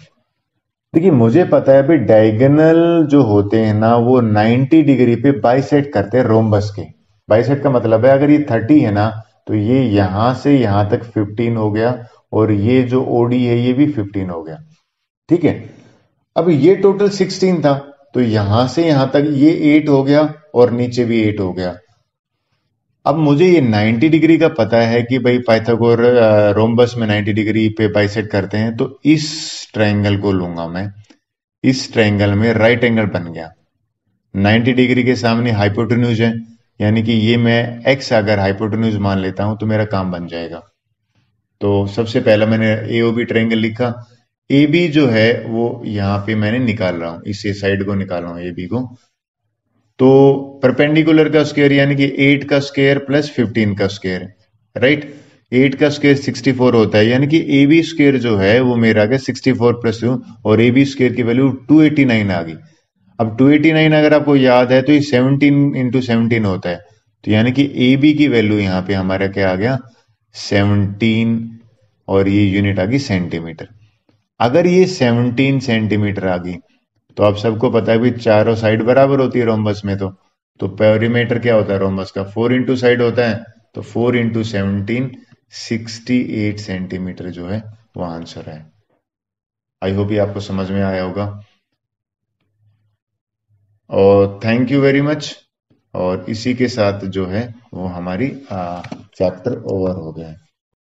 देखिए मुझे पता है भाई डायगोनल जो होते हैं ना वो 90 डिग्री पे बाइसेक्ट करते हैं रोम्बस के। बाइसेक्ट का मतलब है अगर ये 30 है ना तो ये यहां से यहां तक 15 हो गया, और ये जो ओडी है ये भी 15 हो गया। ठीक है, अब ये टोटल 16 था, तो यहां से यहां तक ये 8 हो गया और नीचे भी 8 हो गया। अब मुझे ये 90 डिग्री का पता है कि भाई पाइथागोर रोम्बस में 90 डिग्री पे बाइसेक्ट करते हैं, तो इस ट्रायंगल को लूंगा मैं। इस ट्रायंगल में राइट एंगल बन गया, 90 डिग्री के सामने हाइपोटेन्यूज है, यानी कि ये मैं एक्स अगर हाइपोटेन्यूज मान लेता हूं तो मेरा काम बन जाएगा। तो सबसे पहला मैंने एओबी ट्रायंगल लिखा। ए बी जो है वो यहाँ पे मैंने निकाल रहा हूं, इस साइड को निकाल रहा हूं ए बी को। तो परपेंडिकुलर का स्क्वायर यानी कि 8 का स्क्वायर प्लस 15 का स्क्वायर, राइट। 8 का स्क्वायर 64 होता है, यानी कि ए बी स्क्वायर जो है वो मेरा आ गया 64 प्लस 2, और ए बी स्क्वायर की वैल्यू 289 आ गई। अब 289 अगर आपको याद है तो ये 17 इंटू 17 होता है, तो यानी कि ए बी की वैल्यू यहाँ पे हमारा क्या आ गया? 17, और ये यूनिट आ गई सेंटीमीटर। अगर ये 17 सेंटीमीटर आ गई तो आप सबको पता है कि चारों साइड बराबर होती है रोम्बस में। तो पेरीमीटर क्या होता है रोम्बस का? 4 इंटू साइड होता है, तो 4 इंटू 17 68 सेंटीमीटर जो है वो आंसर है। आई होप ये आपको समझ में आया होगा, और थैंक यू वेरी मच। और इसी के साथ जो है वो हमारी चैप्टर ओवर हो गया है।